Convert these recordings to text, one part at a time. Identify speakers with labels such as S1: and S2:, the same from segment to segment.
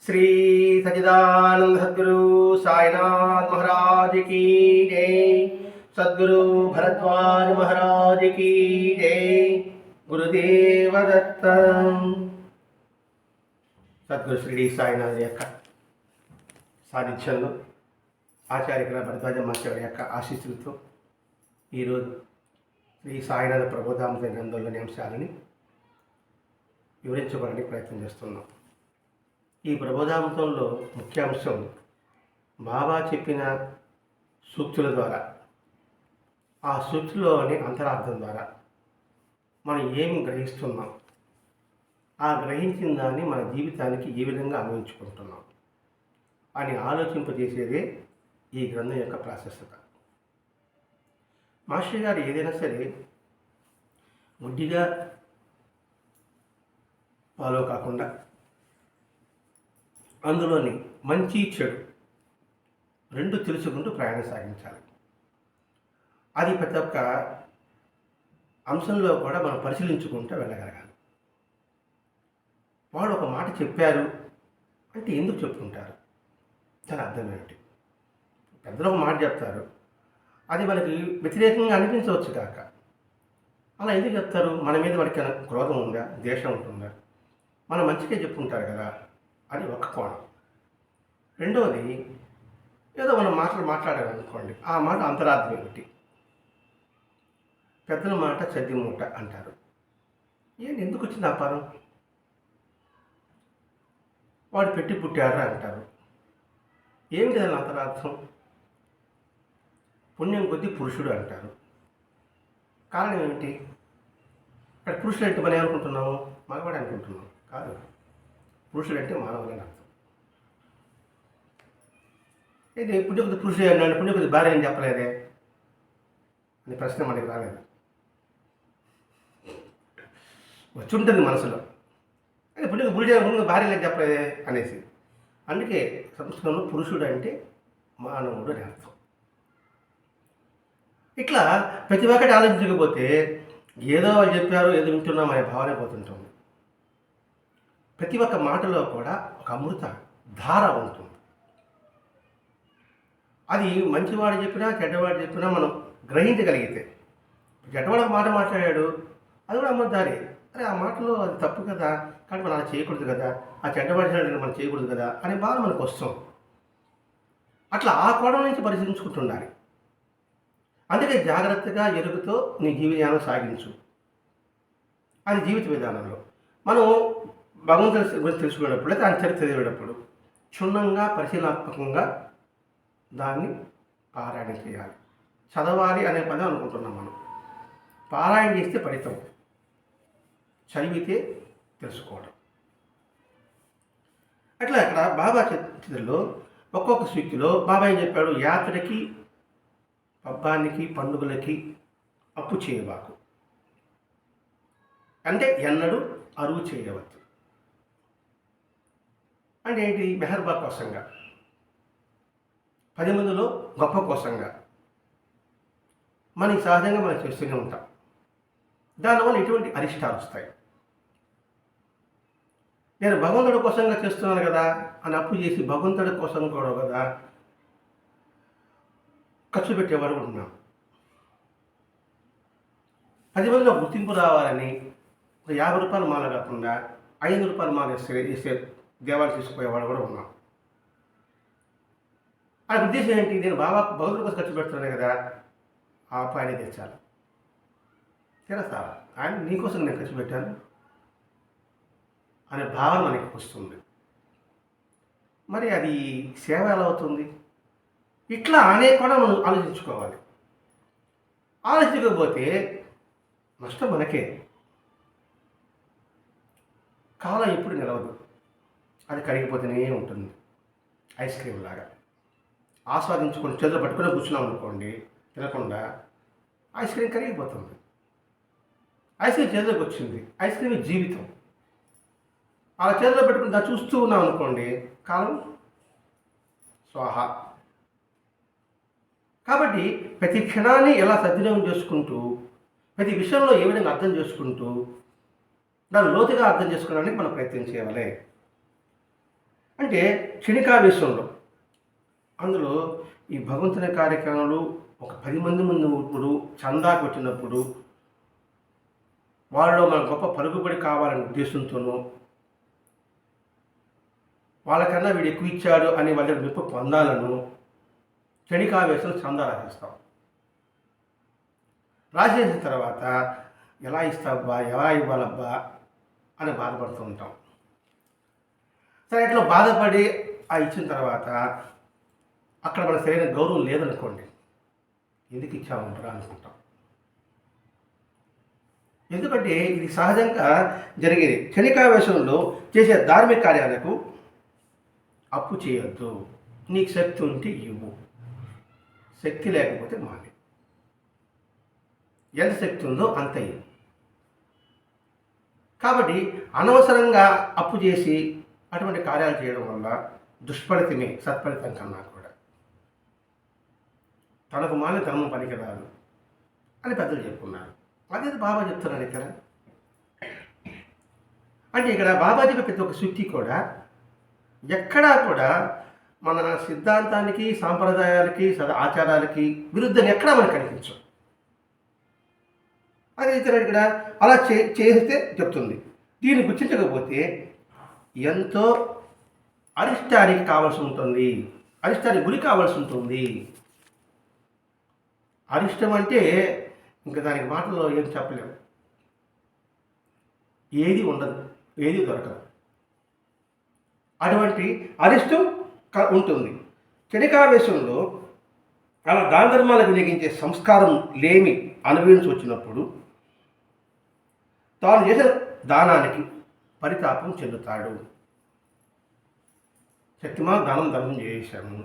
S1: श्री सच्चिदानंद सद्गुरु साईनाथ महाराज की जय। सद्गुरु भरद्वाज महाराज की जय। गुरुदेव दत्त। సద్గురు శ్రీ సాయినాథ్ యొక్క సాన్నిధ్యంలో ఆచార్య భరద్వాజ మాస్టర్ యొక్క ఆశీస్సులతో ఈరోజు శ్రీ సాయినాథ ప్రబోధామృత గ్రంథంలోని అంశాలని వివరించడానికి ప్రయత్నం చేస్తున్నాం. ఈ ప్రబోధామృతంలో ముఖ్యాంశం బాబా చెప్పిన సూక్తుల ద్వారా, ఆ సూక్తుల్లోని అంతరార్థం ద్వారా మనం ఏమి గ్రహిస్తున్నాం, ఆ గ్రహించిన దాన్ని మన జీవితానికి ఏ విధంగా అన్వయించుకుంటున్నాం అని ఆలోచింపజేసేదే ఈ గ్రంథం యొక్క ప్రాశస్త్యత. మాస్టర్ గారు ఏదైనా సరే గుడ్డిగా ఫాలో కాకుండా అందులోని మంచి చెడు రెండు తెలుసుకుంటూ ప్రయాణం సాగించాలి. అది ప్రతి ఒక్క అంశంలో కూడా మనం పరిశీలించుకుంటూ వెళ్ళగలగాలి. వాళ్ళు ఒక మాట చెప్పారు అంటే ఎందుకు చెప్పుకుంటారు, దాని అర్థం ఏమిటి? పెద్దలు ఒక మాట చెప్తారు, అది మనకి వ్యతిరేకంగా అనిపించవచ్చు కాక, అలా ఎందుకు చెప్తారు? మన మీద వాడికి క్రోధం ఉందా, ద్వేషం ఉంటుందా? మనం మంచిగా చెప్పుకుంటారు కదా అని ఒక కోణం. రెండవది, ఏదో మనం మాట్లాడాలనుకోండి, ఆ మాట అంతరార్థం ఏమిటి? పెద్దల మాట చద్ది మూట అంటారు. ఏంటి, ఎందుకు వచ్చింది ఆ పదం? వాడు పెట్టి పుట్టారా అంటారు. ఏమిటి దాని అంతరార్థం? పుణ్యం కొద్దీ పురుషుడు అంటారు. కారణం ఏమిటి? ఇక్కడ పురుషుడు అంటే మనం ఏమనుకుంటున్నాము? మగవాడు అనుకుంటున్నాం. కాదు, పురుషుడు అంటే మానవుడు అని అర్థం. ఇది పుణ్య కొద్ది పురుషుడు అన్నాడు, పుణ్య కొద్ది భార్య అని చెప్పలేదే అని ప్రశ్న మనకి రాలేదు. వచ్చి ఉంటుంది మనసులో, అది పుణ్య పురుషుడు భార్య అని చెప్పలేదే అనేసి. అందుకే సంస్కృతంలో పురుషుడు అంటే మానవుడు అని అర్థం. ఇట్లా ప్రతి ఒక్కటి ఆలోచించకపోతే ఏదో వాళ్ళు చెప్పారు, ఏదో వింటున్నాం అనే భావన పోతుంటుంది. ప్రతి ఒక్క మాటలో కూడా ఒక అమృత ధార ఉంటుంది. అది మంచివాడు చెప్పినా చెడ్డవాడు చెప్పినా మనం గ్రహించగలిగితే, చెడ్డవాడు ఒక మాట మాట్లాడాడు, అది కూడా అమృతారే. అరే ఆ మాటలో అది తప్పు కదా, కానీ మనం అలా చేయకూడదు కదా, ఆ చెడ్డవాడు మనం చేయకూడదు కదా అనే భావన మనకు వస్తాం. అట్లా ఆ కోణం నుంచి పరిశీలించుకుంటుండాలి. అందుకే జాగ్రత్తగా ఎరుగుతో నీ జీవితాన్ని సాగించు. అది జీవిత విధానంలో మనం భగవంతుని గురించి తెలుసుకునేటప్పుడు, లేదా ఆయన చరిత్ర చదివేటప్పుడు క్షుణ్ణంగా పరిశీలనాత్మకంగా దాన్ని పారాయణ చేయాలి. చదవాలి అనే పదం అనుకుంటున్నాం మనం. పారాయణ చేస్తే ఫలితం, చదివితే తెలుసుకోవడం. అట్లా ఇక్కడ బాబా చరిత్రలో ఒక్కొక్క సూక్తిలో బాబా ఏం చెప్పాడు? యాత్రకి, పబ్బానికి, పండుగలకి అప్పు చేయబాకు, అంటే ఎన్నడూ అరువు చేయవచ్చు. అంటే ఏంటి? మెహర్బా కోసంగా, 10 మందిలో గొప్ప కోసంగా మనకి సహజంగా మనం చేస్తూనే ఉంటాం. దానివల్ల ఎటువంటి అరిష్టాలు వస్తాయి. నేను భగవంతుడి కోసంగా చేస్తున్నాను కదా అని అప్పు చేసి భగవంతుడి కోసం కూడా కదా ఖర్చు పెట్టేవాడు ఉన్నాం. 10 మందిలో గుర్తింపు రావాలని 50 రూపాయలు మాల కాకుండా 5 రూపాయలు మాల వేసే దేవాలు తీసుకుపోయేవాడు కూడా ఉన్నాం. ఆ ఉద్దేశం ఏంటి? నేను భగవంతుడి కోసం ఖర్చు పెడుతున్నాను కదా, ఆ పైన తెచ్చాలి. తెలుసా, ఆయన నీకోసం నేను ఖర్చు పెట్టాను అనే భావన మనకి వస్తుంది. మరి అది సేవ ఎలా అవుతుంది? ఇట్లా అనేక కూడా మనం ఆలోచించుకోవాలి. ఆలోచించకపోతే నష్టం మనకే. కాలం ఎప్పుడు నిలవదు, అది కరిగిపోతూనే ఉంటుంది. ఐస్ క్రీమ్ లాగా ఆస్వాదించుకొని చేతులు పట్టుకుని కూర్చున్నాం అనుకోండి, తినకుండా ఐస్ క్రీమ్ కరిగిపోతుంది. ఐస్ క్రీమ్ చేతిలోకి వచ్చింది, ఐస్ క్రీమ్ జీవితం. అలా చేతిలో పెట్టుకుని దాన్ని చూస్తూ ఉన్నాం అనుకోండి, కాలం స్వాహ. కాబట్టి ప్రతి క్షణాన్ని ఎలా సద్వినియోగం చేసుకుంటూ, ప్రతి విషయంలో ఏ విధంగా అర్థం చేసుకుంటూ, దాన్ని లోతుగా అర్థం చేసుకోవడానికి మనం ప్రయత్నం చేయాలి. అంటే క్షణికావేశంలో అందులో ఈ భగవంతుని కార్యక్రమాలు ఒక 10 మంది ముందు ఇప్పుడు చందాకు వచ్చినప్పుడు వాళ్ళలో మన గొప్ప పలుకుబడి కావాలనే ఉద్దేశంతోనూ వాళ్ళకన్నా వీడు ఎక్కువ ఇచ్చాడు అని వాళ్ళ మెప్పు పొందాలను క్షణికావేశం చందా రాసేస్తాం. రాసేసిన తర్వాత ఎలా ఇస్తాబ్బా, ఎలా ఇవ్వాలబ్బా అని బాధపడుతూ ఉంటాం. సరే ఇట్లా బాధపడి ఆ ఇచ్చిన తర్వాత అక్కడ మన సరైన గౌరవం లేదనుకోండి, ఎందుకు ఇచ్చామంటారా అనుకుంటాం. ఎందుకంటే ఇది సహజంగా జరిగేది. క్షణికావేశంలో చేసే ధార్మిక కార్యాలకు అప్పు చేయొద్దు. నీకు శక్తి ఉంటే ఇవ్వు, శక్తి లేకపోతే మానే. ఎంత శక్తి ఉందో అంత ఇవ్వు. కాబట్టి అనవసరంగా అప్పు చేసి అటువంటి కార్యాలు చేయడం వల్ల దుష్ఫలితమే సత్ఫలితం కన్నా కూడా. తనకు మాని ధర్మం పనికిరాదు అని పెద్దలు చెప్పుకున్నారు. అదే బాబా చెప్తున్నాడు ఇక్కడ. అంటే ఇక్కడ బాబా చెప్పే ప్రతి ఒక్క సూక్తి కూడా ఎక్కడా కూడా మన సిద్ధాంతానికి, సాంప్రదాయాలకి, ఆచారాలకి విరుద్ధంగా ఎక్కడా మనకు కనిపించవు. అదే ఇక్కడ అలా చేస్తే చెప్తుంది. దీన్ని గుర్తించకపోతే ఎంతో అరిష్టానికి కావాల్సి ఉంటుంది, అరిష్టానికి గురి కావాల్సి ఉంటుంది. అరిష్టం అంటే ఇంకా దానికి మాటల్లో ఏం చెప్పలేము. ఏది ఉండదు, ఏది దొరకదు. అటువంటి అరిష్టం ఉంటుంది. క్షణికావేశంలో అలా దాన ధర్మాలకు వినియోగించే సంస్కారం లేమి అనుభవించి వచ్చినప్పుడు తాను చేసిన దానానికి పరితాపం చెందుతాడు. శక్తిమా ధర్మం చేశాను,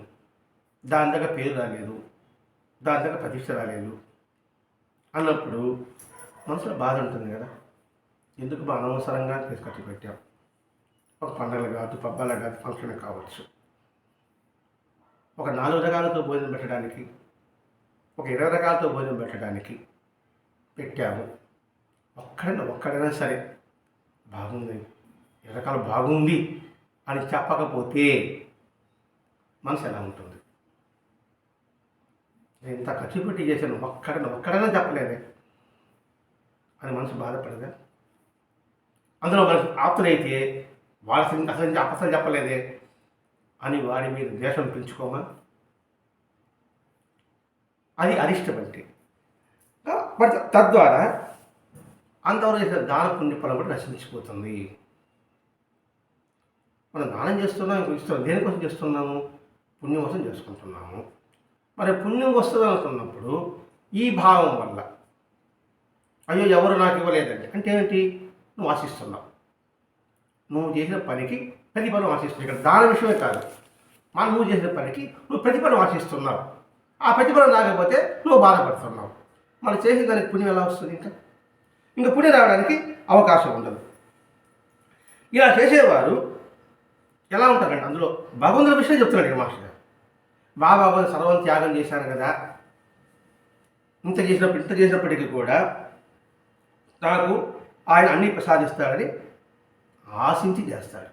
S1: దాని దగ్గర పేరు రాలేదు, దాని దగ్గర ప్రతిష్ట రాలేదు అన్నప్పుడు మనసులో బాధ ఉంటుంది కదా. ఎందుకు అనవసరంగా తీసుకొచ్చి పెట్టాం. ఒక పండుగలు కాదు, పబ్బాలు కాదు, ఫంక్షన్ కావచ్చు, ఒక 4 రకాలతో భోజనం పెట్టడానికి, ఒక 20 రకాలతో భోజనం పెట్టడానికి పెట్టాము. ఒక్కడైనా సరే బాగుంది, 20 రకాలు బాగుంది అని చెప్పకపోతే మనసు ఎలా ఉంటుంది? నేను ఇంత ఖర్చు పెట్టి చేశాను, ఒక్కడైనా చెప్పలేదే అని మనసు బాధపడదా? అందులో మనసు ఆప్తులైతే అసలు చెప్పలేదే అని వాడి మీద ద్వేషం పెంచుకోమా? అది అరిష్టం అంటే. తద్వారా అంతవరకు చేసిన దాన పుణ్య ఫలం కూడా నశించిపోతుంది. మనం దానం చేస్తున్నాం, ఇస్తున్నాం, దేనికోసం చేస్తున్నాము? పుణ్యం కోసం చేసుకుంటున్నాము. మరి పుణ్యం వస్తుంది అనుకున్నప్పుడు ఈ భావం వల్ల అయ్యో ఎవరు నాకు ఇవ్వలేదండి అంటే ఏంటి? నువ్వు ఆశిస్తున్నావు. నువ్వు చేసిన పనికి ప్రతిఫలం ఆశిస్తున్నావు. ఇక్కడ దాని విషయమే కాదు, నువ్వు చేసిన పనికి నువ్వు ప్రతిఫలం ఆశిస్తున్నావు. ఆ ప్రతిఫలం రాకపోతే నువ్వు బాధపడుతున్నావు. మనం చేసిన దానికి పుణ్యం ఎలా వస్తుంది? ఇంకా పుణ్యం రావడానికి అవకాశం ఉండదు. ఇలా చేసేవారు ఎలా ఉంటారంటే అందులో భగవంతుడి విషయం చెప్తున్నాడు మాస్టర్ గారు. బాబా సర్వం త్యాగం చేశాను కదా, ఇంత చేసినప్పటికీ కూడా నాకు ఆయన అన్నీ ప్రసాదిస్తాడని ఆశించి చేస్తాడు.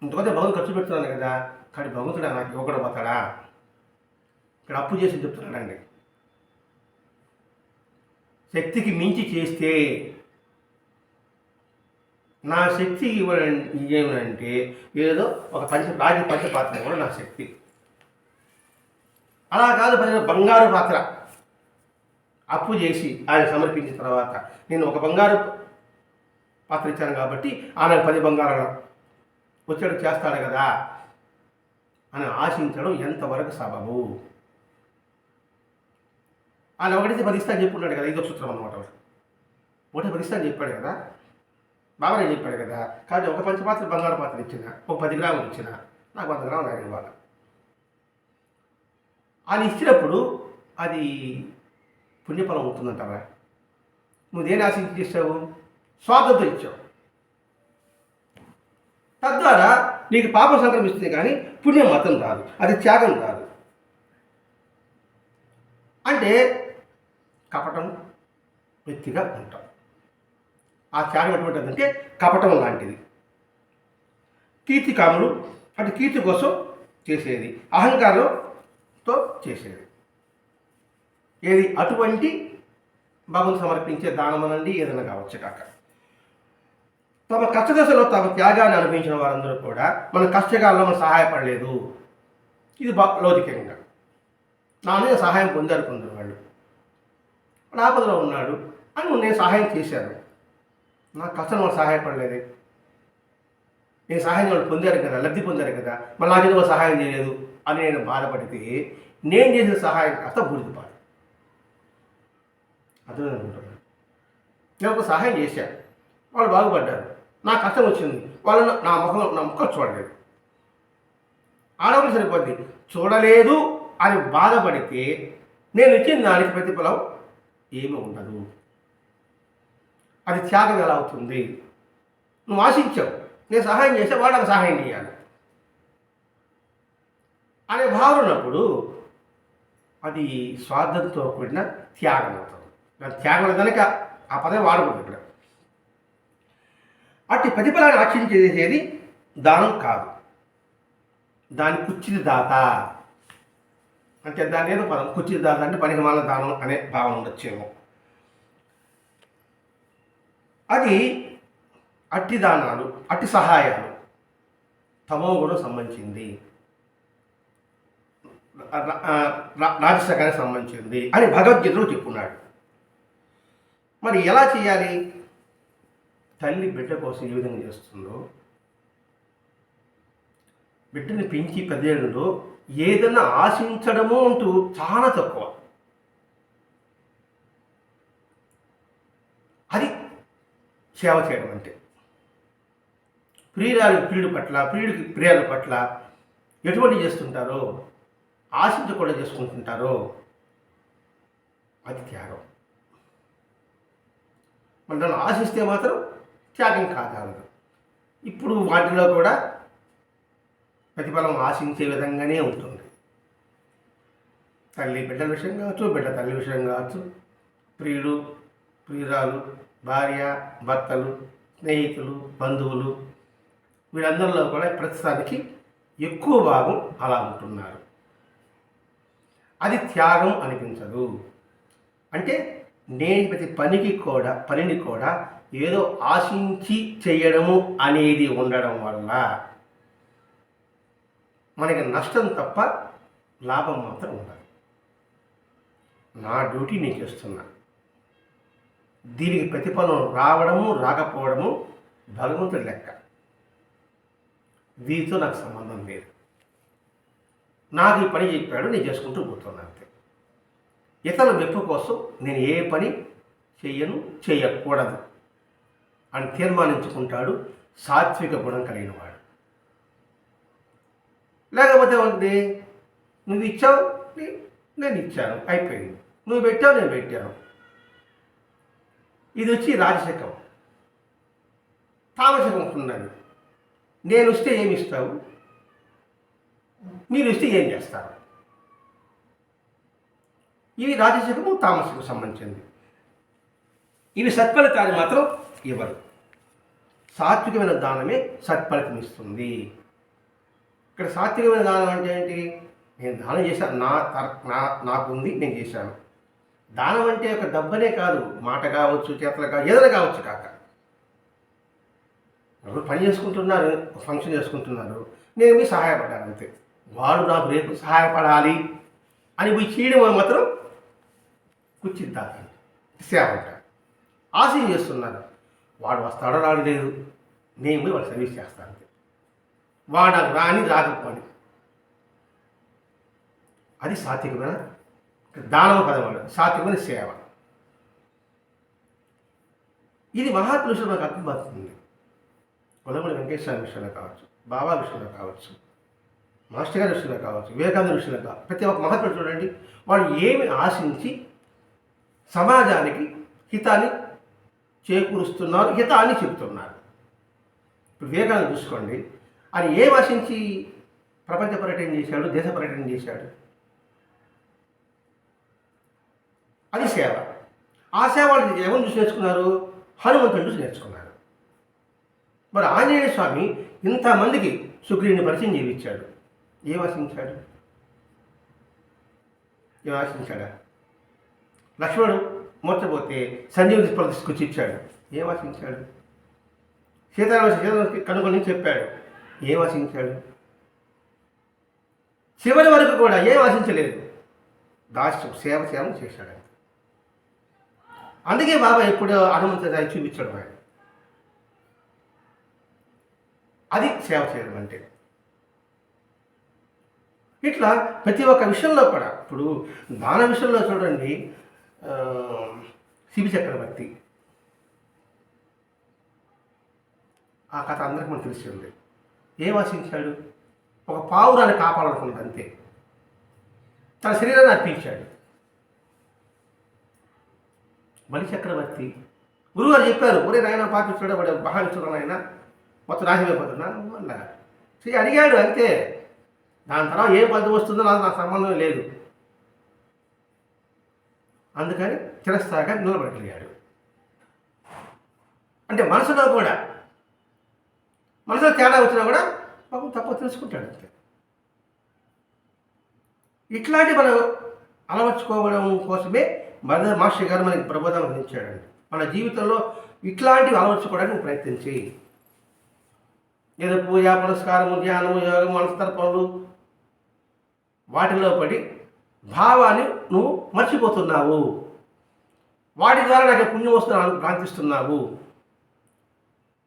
S1: ఇంతకంటే భగవంతుడు ఖర్చు పెడుతున్నాను కదా, కానీ భగవంతుడు నాకు ఇవ్వకుండా పోతాడా? ఇక్కడ అప్పు చేసి చెప్తున్నాడండి. శక్తికి మించి చేస్తే నా శక్తి ఇవ్వనంటే ఏదో ఒక పంచపాత్ర కూడా నా శక్తి. అలా కాదు, బంగారు పాత్ర అప్పు చేసి ఆయన సమర్పించిన తర్వాత నేను ఒక బంగారు పాత్ర ఇచ్చాను కాబట్టి ఆయన 10 బంగారాలు వచ్చాడు చేస్తాడు కదా అని ఆశించడం ఎంతవరకు సబబు? ఆయన ఒకటి 10 ఇస్తాను చెప్పుకున్నాడు కదా, ఇదో సూత్రం అన్నమాట. ఒకటి 10 ఇస్తాను చెప్పాడు కదా, బాబానే చెప్పాడు కదా. కాబట్టి ఒక పంచపాత్ర బంగారు పాత్ర ఇచ్చిన, ఒక 10 గ్రాములు ఇచ్చిన, నాకు 100 గ్రాములు ఆయన ఇవ్వాలి. ఆయన ఇచ్చినప్పుడు అది పుణ్యఫలం అవుతుందంటారా? నువ్వు దేని ఆశించి చేసావు? స్వార్థంతో ఇచ్చావు. తద్వారా నీకు పాపం సంక్రమిస్తుంది కానీ పుణ్యం మాత్రం రాదు, అది త్యాగం రాదు. అంటే కపటం వ్యక్తిగా ఉంటాం. ఆ త్యాగం ఎటువంటిదంటే కపటం లాంటిది. కీర్తి కాములు, అటు కీర్తి కోసం చేసేది, అహంకారంతో చేసేది. ఏది అటువంటి భగవంతు సమర్పించే దానమనండి ఏదైనా కావచ్చు కాక. తమ కష్టదశలో తమ త్యాగాన్ని అనుభవించిన వారందరూ కూడా మన కష్టకాలంలో మనం సహాయపడలేదు. ఇది లౌకికంగా నా మీద సహాయం పొందారు కొందరు. వాళ్ళు ఆపదలో ఉన్నాడు అని నేను సహాయం చేశాను, నా కష్టం వాళ్ళు సహాయపడలేదే, నేను సహాయం వాళ్ళు పొందారు కదా, లబ్ధి పొందారు కదా, మళ్ళీ నాకేదో వాళ్ళు సహాయం చేయలేదు అని నేను బాధపడితే నేను చేసిన సహాయం కాస్త బూడిదపాడు. అర్థమనుకుంటున్నాను. నేను ఒక సహాయం చేశాను, వాళ్ళు బాగుపడ్డారు, నా కష్టం వచ్చింది, వాళ్ళు నా ముఖం చూడలేదు. ఆడవాళ్ళు సరిపోద్ది, చూడలేదు అని బాధపడితే నేను ఇచ్చిన దానికి ప్రతిఫలం ఏమీ ఉండదు. అది త్యాగం ఎలా అవుతుంది? నువ్వు ఆశించావు, నేను సహాయం చేస్తే వాడు నాకు సహాయం చేయాలి అనే భావన ఉన్నప్పుడు అది స్వార్థంతో కూడిన త్యాగం అవుతుంది. త్యాగం కనుక ఆ పదవి వాడకూడదు ఇక్కడ. అట్టి ప్రతిఫలాన్ని ఆశించేది దానం కాదు, దాని కుచ్చిది దాత అంటే దాని ఏదో పదం కుచ్చిది దాత అంటే పనికిమాల దానం అనే భావన ఉండొచ్చేమో. అది అట్టి దానాలు, అట్టి సహాయాలు తమో గుణం సంబంధించింది, రాజసకానికి సంబంధించింది అని భగవద్గీతలో చెప్పున్నాడు. మరి ఎలా చేయాలి? తల్లి బిడ్డ కోసం ఏ విధంగా చేస్తుందో, బిడ్డని పెంచి పెద్దేళ్ళలో ఏదైనా ఆశించడము అంటూ చాలా తక్కువ. అది సేవ చేయడం అంటే. ప్రియుడి పట్ల, ప్రియుడికి ప్రియాల పట్ల ఎటువంటి చేస్తుంటారో, ఆశించకుండా చేసుకుంటుంటారో అది త్యాగం. మన దాన్ని ఆశిస్తే మాత్రం త్యాగం కాగలదు. ఇప్పుడు వాటిలో కూడా ప్రతిఫలం ఆశించే విధంగానే ఉంటుంది. తల్లి బిడ్డల విషయం కావచ్చు, బిడ్డ తల్లి విషయం కావచ్చు, ప్రియుడు ప్రియురాలు, భార్య భర్తలు, స్నేహితులు, బంధువులు, వీరందరిలో కూడా ప్రస్తుతానికి ఎక్కువ భాగం అలా ఉంటున్నారు. అది త్యాగం అనిపించదు. అంటే నేను ప్రతి పనిని కూడా ఏదో ఆశించి చేయడము అనేది ఉండడం వల్ల మనకి నష్టం తప్ప లాభం మాత్రం ఉండదు. నా డ్యూటీ నేను చేస్తున్నా, దీనికి ప్రతిఫలం రావడము రాకపోవడము భగవంతుడి లెక్క, దీంతో నాకు సంబంధం లేదు. నాకు ఈ పని చెప్పాడు, నేను చేసుకుంటూ పోతున్నాను అంతే. ఇతరుల మెప్పు కోసం నేను ఏ పని చేయకూడదు అని తీర్మానించుకుంటాడు సాత్విక గుణం కలిగిన వాడు. లేకపోతే ఉంది, నువ్వు ఇచ్చావు నేను ఇచ్చాను అయిపోయింది, నువ్వు పెట్టావు నేను పెట్టాను. ఇది వచ్చి రాజశకం. తామసికం ఉంటున్నది, నేను వస్తే ఏమి ఇస్తావు, మీరు ఇస్తే ఏం చేస్తారు. ఇవి రాజశకము తామసికం సంబంధించింది. ఇవి సత్ఫలితాన్ని మాత్రం ఇవ్వరు. సాత్వికమైన దానమే సత్ఫలితం ఇస్తుంది. ఇక్కడ సాత్వికమైన దానం అంటే ఏంటి? నేను దానం చేశాను, నాకుంది, నేను చేశాను. దానం అంటే ఒక డబ్బనే కాదు, మాట కావచ్చు, చేతలు కావచ్చు, ఏదైనా కావచ్చు కాక. ఎవరు పని చేసుకుంటున్నారు, ఫంక్షన్ చేసుకుంటున్నారు, నేను మీ సహాయపడ్డాను అంతే. వాడు నాకు రేపు సహాయపడాలి అని పోయి చేయడం మాత్రం కుచ్చిద్దాక సేవ అంటారు. ఆశయం చేస్తున్నారు, వాడు వస్తాడో రాడు లేదు, నేను పోయి వాడు సర్వీస్ చేస్తాను అంతే. వాడు రాని రాకపోని, అది సాత్వికమైన దానవ పదం, సాత్వికమైన సేవ. ఇది మహాత్ముల విషయంలో నాకు అర్థమవుతుంది. కొలమూడి వెంకటేశ్వర విషయంలో కావచ్చు, బాబా విషయంలో కావచ్చు, మాస్టర్ గారి విషయంలో కావచ్చు, వివేకానంద విషయంలో కావచ్చు, ప్రతి ఒక్క మహాత్ముడు చూడండి, వాళ్ళు ఏమి ఆశించి సమాజానికి హితాన్ని చేకూరుస్తున్నారు, హితాన్ని చెబుతున్నారు. ఇప్పుడు వివేకానంద చూసుకోండి, ఆయన ఏం ఆశించి ప్రపంచ పర్యటన చేశాడు, దేశ పర్యటన చేశాడు, అది సేవ. ఆ సేవ వాళ్ళు ఎవరు చూసి నేర్చుకున్నారు? హనుమంతుని చూసి నేర్చుకున్నారు. మరి ఆంజనేయ స్వామి ఇంతమందికి సుగ్రీవుని పరిచయం చేయించాడు. ఏం ఆశించాడు? ఏం ఆశించాడా? లక్ష్మణుడు మూర్చపోతే సంజీవుని తీసుకొచ్చి ఇచ్చాడు. ఏం ఆశించాడు? సీతారామకి కనుగొని చెప్పాడు. ఏం ఆశించాడు? చివరి వరకు కూడా ఏం ఆశించలేదు. దాస్యం సేవ చేశాడు. అందుకే బాబా ఎప్పుడు హనుమంతుడి చూపించాడు ఆయన. అది సేవ చేయడం అంటే. ఇట్లా ప్రతి ఒక్క విషయంలో కూడా, ఇప్పుడు దాన విషయంలో చూడండి, శిబి చక్రవర్తి ఆ కథ అందరికీ మనకు తెలిసి ఉంది. ఏం ఆశించాడు? ఒక పావురాన్ని కాపాడాలనుకున్నాడు అంతే. తన శరీరాన్ని అర్పించాడు. బలి చక్రవర్తి గురువుగారు చెప్పారు, ఒరే నాయన పాపించాడు, వాడు మహావిష్ణుడు ఆయన మొత్తం నాశమైపోతున్నా అలా అడిగాడు అంతే. దాని తర్వాత ఏ ఫలితం వస్తుందో నాకు సంబంధం లేదు. అందుకని చిరస్థాయిగా నిలబడగలిగాడు. అంటే మనసులో తేడా వచ్చినా కూడా పాపం తప్ప తెలుసుకుంటాడు అంతే. ఇట్లాంటి మనం అలవర్చుకోవడం కోసమే మాస్టర్ గారు మనకి ప్రబోధం అందించాడండి. మన జీవితంలో ఇట్లాంటివి అలవర్చుకోవడానికి ప్రయత్నించి, ఏదో పూజ పురస్కారము ధ్యానము యోగం మనస్తర పనులు వాటిలో పడి భావాన్ని నువ్వు మర్చిపోతున్నావు. వాటి ద్వారా నాకు పుణ్యం వస్తుందని ప్రార్థిస్తున్నావు.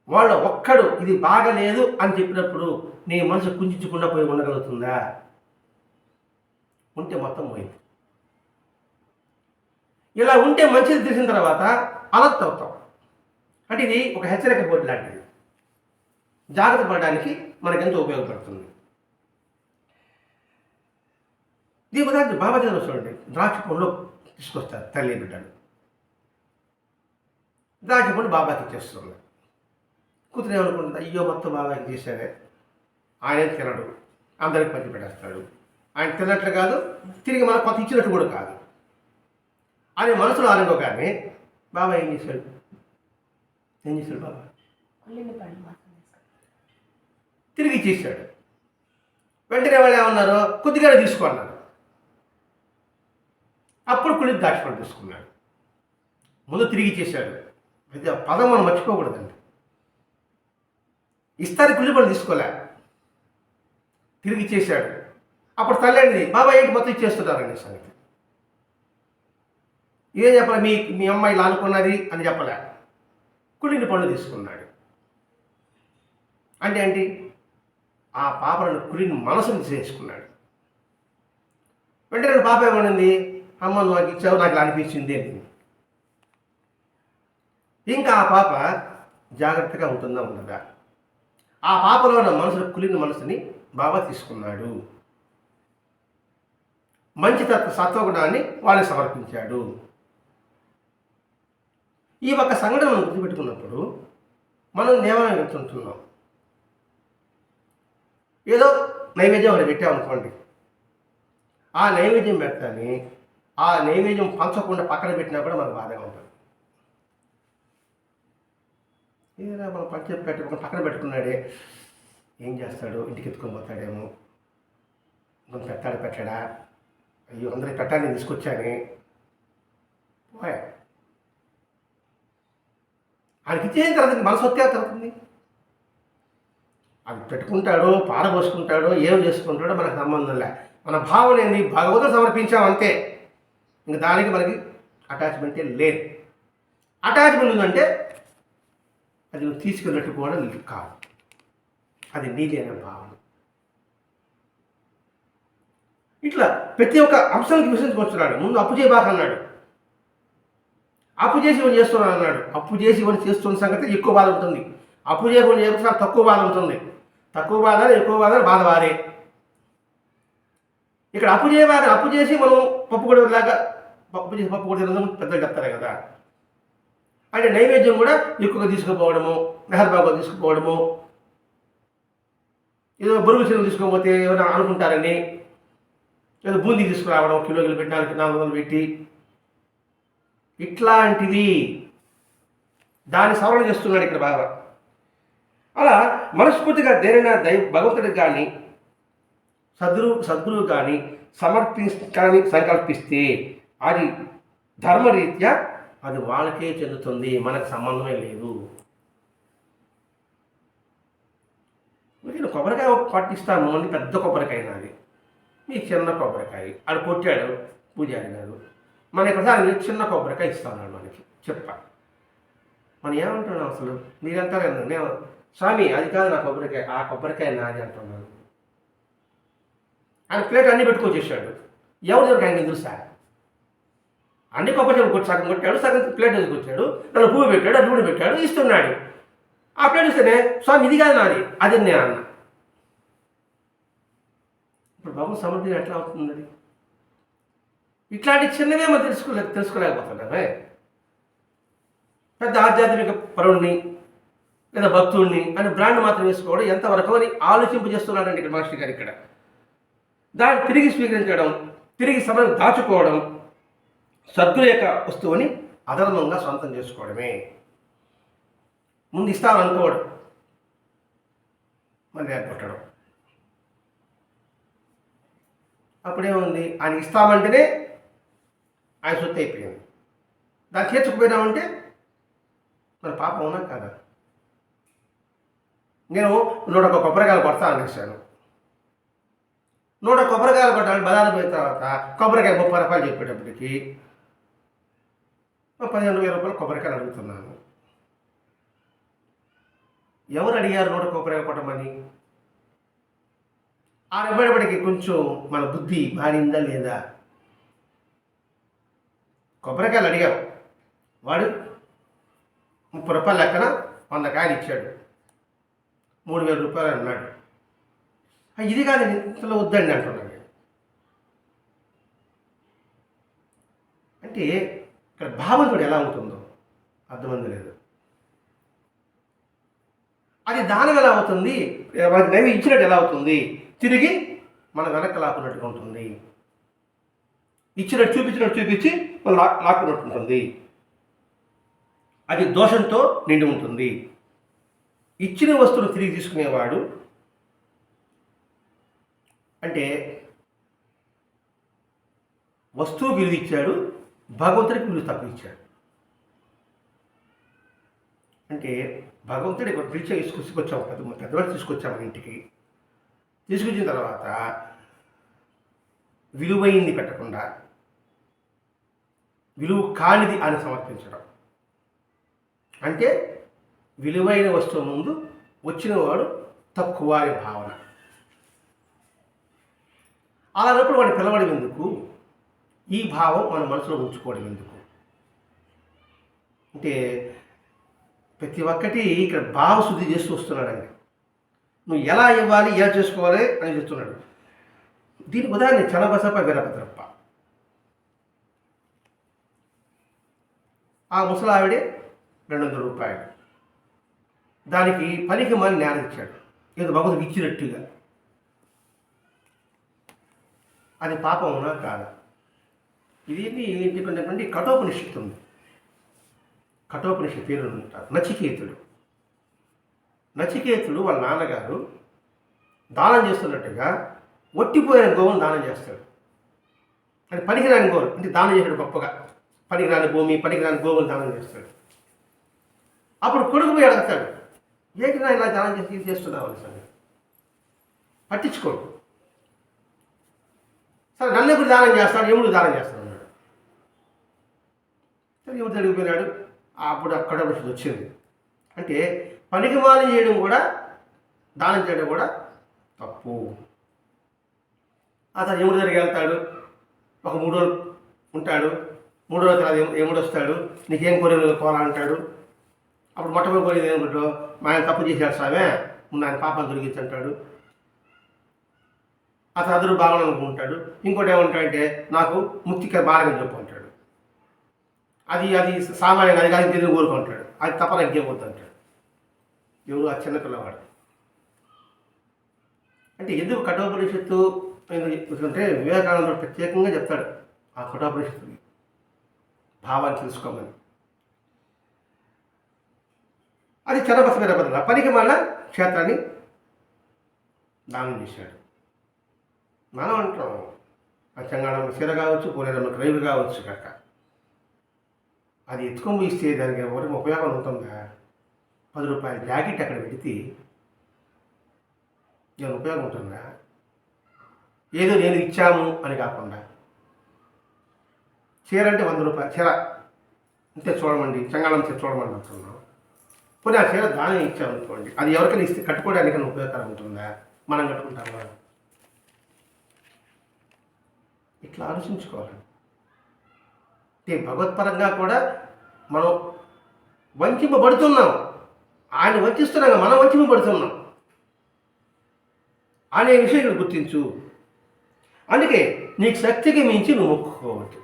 S1: వాళ్ళు ఒక్కడు ఇది బాగలేదు అని చెప్పినప్పుడు నీ మనసు కుంచుకుండా పోయి ఉండగలుగుతుందా? ఉంటే మొత్తం పోయింది. ఇలా ఉంటే మంచిది తెలిసిన తర్వాత అలర్ట్ అవుతాం. అంటే ఇది ఒక హెచ్చరిక బోర్డు లాంటిది. జాగ్రత్త పడడానికి మనకెంతో ఉపయోగపడుతుంది. దీని ఉదాహరణ బాబా దగ్గర చూడండి, ద్రాక్ష పండ్లు తీసుకొస్తారు తల్లి బిడ్డలు. ద్రాక్ష పండు బాబాకి ఇచ్చేస్తుంది. కూతురు ఏమనుకుంటుంది, అయ్యో మొత్తం బాబాకి చేశాడే, ఆయన తినడు, అందరికి పంచి పెట్టేస్తాడు, ఆయన తిన్నట్లు కాదు, తిరిగి మనకు కొత్త ఇచ్చినట్టు కూడా కాదు అని మనసులో అనుకోగానే బాబా ఏం చేశాడు బాబా తిరిగి ఇచ్చేసాడు. వెంటనే వాళ్ళు ఏమన్నారు, కొద్దిగానే తీసుకున్నారు. అప్పుడు కుళ్ళి దాచిపడి తీసుకున్నాడు. ముందు తిరిగి ఇచ్చేసాడు. అయితే ఆ పదం మనం మర్చిపోకూడదండి. ఇస్తారు కుళ్ళిపడి తీసుకోలే, తిరిగి ఇచ్చేసాడు. అప్పుడు తల్లి బాబా ఏంటి మొత్తం ఇచ్చేస్తున్నారని సంగతి ఏం చెప్పలే, మీ అమ్మాయి ఇలా అనుకున్నది అని చెప్పలే, కుళ్ళిని పండు తీసుకున్నాడు. అంటే ఏంటి? ఆ పాపలను కుళ్ళిని మనసును చేసుకున్నాడు. వెంటనే పాప ఏమనింది, అమ్మ నువ్వు నాకు ఇచ్చావు, నాకు ఇలా అనిపించింది అని. ఇంకా ఆ పాప జాగ్రత్తగా ఉంటుందా ఉండదా? ఆ పాపలో ఉన్న మనసును కుళ్ళిన మనసుని బాబా తీసుకున్నాడు. మంచి సత్వగుణాన్ని వాళ్ళని సమర్పించాడు. ఈ ఒక్క సంఘటన మనం గుర్తుపెట్టుకున్నప్పుడు మనం దేవాలయం వెళ్తుంటున్నాం. ఏదో నైవేద్యం ఒకటి పెట్టామనుకోండి, ఆ నైవేద్యం పెట్టాలని ఆ నైవేద్యం పంచకుండా పక్కన పెట్టినా కూడా మనకు బాధగా ఉంటుంది. ఏదైనా మనం పెట్టకుండా పక్కన పెట్టుకున్నాడే, ఏం చేస్తాడు, ఇంటికి ఎత్తుకొని పోతాడేమో, కొంచెం పెట్టాడా, అయ్యో అందరికి పెట్టాలి నేను తీసుకొచ్చానే పోయా. ఆయనకి ఇచ్చేసిన తర్వాత మనసు వస్తే అవుతుంది. అది పెట్టుకుంటాడో పారబోసుకుంటాడో ఏం చేసుకుంటాడో మనకు సంబంధం లే. మన భావన ఏంది, భగవంతుడు సమర్పించామంతే. ఇంక దానికి మనకి అటాచ్మెంటే లేదు. అటాచ్మెంట్ ఉందంటే అది నువ్వు తీసుకెళ్ళినట్టు కూడా కాదు, అది నీది అనే భావన. ఇట్లా ప్రతి ఒక్క అంశానికి విశ్లేషించుకొస్తున్నాడు. ముందు అప్పు చేయబాక అన్నాడు, అప్పు చేసి ఇవన్నీ చేస్తున్నాను అన్నాడు. అప్పు చేసి ఇవన్నీ చేస్తున్న సంగతి ఎక్కువ బాధ ఉంటుంది. అప్పు చేయకుండా చేస్తున్నా తక్కువ బాధ ఉంటుంది. తక్కువ బాధ ఎక్కువ బాధ వారే. ఇక్కడ అప్పు చేసి మనం పప్పు కూడా తినడం పెద్దలు చెప్తారే కదా. అంటే నైవేద్యం కూడా ఎక్కువగా తీసుకుపోవడము, మెహర్బాగా తీసుకుపోవడము, ఏదో బరువు చీరలు తీసుకోకపోతే ఏమైనా అనుకుంటారని ఏదో బూందీ తీసుకురావడం, కిలోలు పెట్టి 400 పెట్టి, ఇట్లాంటివి దాన్ని సవరణ చేస్తున్నాడు ఇక్కడ బాగా. అలా మనస్ఫూర్తిగా దేనినా భగవంతుడికి కానీ సద్గురువు కానీ కానీ సంకల్పిస్తే అది ధర్మరీత్యా అది వాళ్ళకే చెందుతుంది, మనకు సంబంధమే లేదు. నేను కొబ్బరికాయ పట్టిస్తాను అని పెద్ద కొబ్బరికాయ నాది, మీకు చిన్న కొబ్బరికాయ ఆడు కొట్టాడు పూజారి గారు, మన ఒకసారి చిన్న కొబ్బరికాయ ఇస్తాను మనకి చెప్ప. మనం ఏమంటున్నాం అసలు? మీరంతా నేను స్వామి అది కాదు నా కొబ్బరికాయ, ఆ కొబ్బరికాయ నాది అంటున్నాను. ఆయన ప్లేట్ అన్నీ పెట్టుకొచ్చేసాడు. ఎవరు ఆయన తెలుసా? అన్ని కొబ్బరికాయలు కొట్టి సగం కొట్టాడు, సగం ప్లేట్ తీసుకొచ్చాడు, నన్ను పువ్వు పెట్టాడు, అడ్డు పెట్టాడు, ఇస్తున్నాడు. ఆ ప్లేట్ ఇస్తేనే స్వామి ఇది కాదు నాది, అది నేను అన్న. ఇప్పుడు బాబు సమర్థన ఎట్లా అవుతుంది? అది ఇట్లాంటి చిన్నవే మనం తెలుసుకోలేకపోతున్నామే. పెద్ద ఆధ్యాత్మిక పరుణ్ణి లేదా భక్తుడిని అని బ్రాండ్ మాత్రం వేసుకోవడం ఎంతవరకు అని ఆలోచింపజేస్తున్నాడండి ఇక్కడ మాస్టర్ గారు. ఇక్కడ దాన్ని తిరిగి స్వీకరించడం, తిరిగి సమయం దాచుకోవడం, సద్గురు యొక్క వస్తువుని అధర్మంగా సొంతం చేసుకోవడమే. ముందు ఇస్తాను అనుకోవడం, మళ్ళీ ఏర్పట్టడం. అప్పుడేముంది? ఆయన ఇస్తామంటేనే ఆయన సొత్తు అయిపోయింది. దాన్ని తీర్చకపోయినామంటే మన పాపం ఉన్నా కదా. నేను 101 కొబ్బరికాయలు కొడతా అనేసాను. 100 కొబ్బరికాయలు కొట్టాలి బజారు పోయిన తర్వాత కొబ్బరికాయ 30 రూపాయలు చెప్పేటప్పటికి 15,000 రూపాయలు కొబ్బరికాయలు అడుగుతున్నాను. ఎవరు అడిగారు 100 కొబ్బరికాయ కొట్టమని? ఆ ఇవ్వబడికి కొంచెం మన బుద్ధి మారిందా లేదా? కొబ్బరికాయలు అడిగావు, వాడు 30 రూపాయల లెక్కన 100 కాయలు ఇచ్చాడు, 3,000 రూపాయలు అన్నాడు. ఇది కాదు ఇంతలో వద్దండి అంటున్నాను. అంటే ఇక్కడ భావంతుడు ఎలా ఉంటుందో అర్థమంది లేదు. అది దానం ఎలా అవుతుంది? మనకి నైవేద్యం ఇచ్చినట్టు ఎలా అవుతుంది? తిరిగి మన వెనక్కి లాక్కున్నట్టుగా ఉంటుంది. ఇచ్చినట్టు చూపించి మనం లాక్కున్నట్టు ఉంటుంది. అది దోషంతో నిండి ఉంటుంది. ఇచ్చిన వస్తువును తిరిగి తీసుకునేవాడు అంటే వస్తువు విలువ ఇచ్చాడు, భగవంతుడికి విలువ తక్కువ ఇచ్చాడు. అంటే భగవంతుడి పిలిచే తీసుకొచ్చాము, పెద్దవాళ్ళు తీసుకొచ్చాము మన ఇంటికి. తీసుకొచ్చిన తర్వాత విలువైంది పెట్టకుండా విలువ కానిది అని సమర్పించడం. అంటే విలువైన వస్తువు ముందు వచ్చిన వాడు తక్కువ అనే భావన. అలాంటప్పుడు వాడిని పిలవడం ఎందుకు? ఈ భావం మన మనసులో ఉంచుకోవడం ఎందుకు? అంటే ప్రతి ఒక్కటి ఇక్కడ భావశుద్ధి చేస్తూ వస్తున్నాడండి. నువ్వు ఎలా ఇవ్వాలి, ఎలా చేసుకోవాలి అని చెప్తున్నాడు. దీనికి ఉదాహరణ చనబసప వీరభద్రప్ప. ఆ ముసలావిడే 200 రూపాయలు, దానికి పనికి మని జ్ఞానం ఇచ్చాడు, ఏదో భగవంతుడికి ఇచ్చినట్టుగా. అది పాపం ఉన్నా కాదా? ఇది ఏంటి? కఠోపనిషత్తు ఉంది. కఠోపనిషత్తు పేరు ఉంటారు నచికేతుడు వాళ్ళ నాన్నగారు దానం చేస్తున్నట్టుగా ఒట్టిపోయిన గోవును దానం చేస్తాడు. అది పనికిరాని గోవులు అంటే దానం చేశాడు గొప్పగా. పనికిరాని భూమి, పనికిరాని గోవులు దానం చేస్తాడు. అప్పుడు కొడుకు పోయి అడుగుతాడు, ఏంటి నా ఇలా దానం చేసి చేస్తున్నావు అని. సరే పట్టించుకోడు. సరే నన్ను ఎప్పుడు దానం చేస్తాడు, ఎముడు దానం చేస్తాడు అన్నాడు. సరే ఎముడు అడిగిపోయినాడు. అప్పుడు అక్కడ వచ్చింది. అంటే పనికి మాలి చేయడం కూడా, దానం చేయడం కూడా తప్పు. అతను ఎముడు దగ్గరికి వెళ్తాడు, ఒక 3 రోజులు ఉంటాడు. 3వ రోజు తర్వాత ఎముడు వస్తాడు, నీకేం కోరాలంటాడు. అప్పుడు మొట్టమొదటి కోరేది ఏమిటో, మా ఆయన తప్పు చేశాడు స్వామి, ముందు ఆయన పాపాలు దొరికించంటాడు. అతను అందరూ బాగాలనుకుంటాడు. ఇంకోటి ఏమంటాడంటే నాకు ముక్తిక మార్గం చెప్పు అంటాడు. అది సామాన్యంగా అది కానీ తిరిగి కోరుకుంటాడు. అది తప్ప ఇంకేమవుతుంది అంటాడు. ఎవరు? ఆ చిన్నపిల్లవాడు. అంటే ఎందుకు కఠోపనిషత్తు ఎందుకంటే వివేకానందుడు ప్రత్యేకంగా చెప్తాడు ఆ కఠోపనిషత్తు భావాన్ని తెలుసుకోమని. అది చనబస వీరభద్ర. పనికి మళ్ళా క్షేత్రాన్ని దానం చేశాడు. మనం అంటాం చెంగాళంలో చీర కావచ్చు, పూరేరంలో రైలు కావచ్చు కాక, అది ఎత్తుకొని ఇస్తే దానికి ఎవరికి ఉపయోగం ఉంటుందా? 10 రూపాయల జాకెట్ అక్కడ పెడితే నేను ఉపయోగం ఉంటుందా? ఏదో నేను ఇచ్చాము అని కాకుండా, చీర అంటే 100 రూపాయలు చీర అంతే చూడమండి, చెంగాళం చీర చూడమండి అంటున్నాం. పోనీ ఆ చీర దానం ఇచ్చామనుకోండి, అది ఎవరికైనా ఇస్తే కట్టుకోవడానికి ఉపయోగకరం ఉంటుందా? మనం కట్టుకుంటామా? ఇట్లా ఆలోచించుకోవాలి. భగవత్పరంగా కూడా మనం వంచింపబడుతున్నాం. ఆయన వంచిస్తున్నాం, మనం వంచింపబడుతున్నాం అనే విషయం గుర్తించు. అందుకే నీకు శక్తికి మించి నువ్వు మొక్కుకోవద్దు.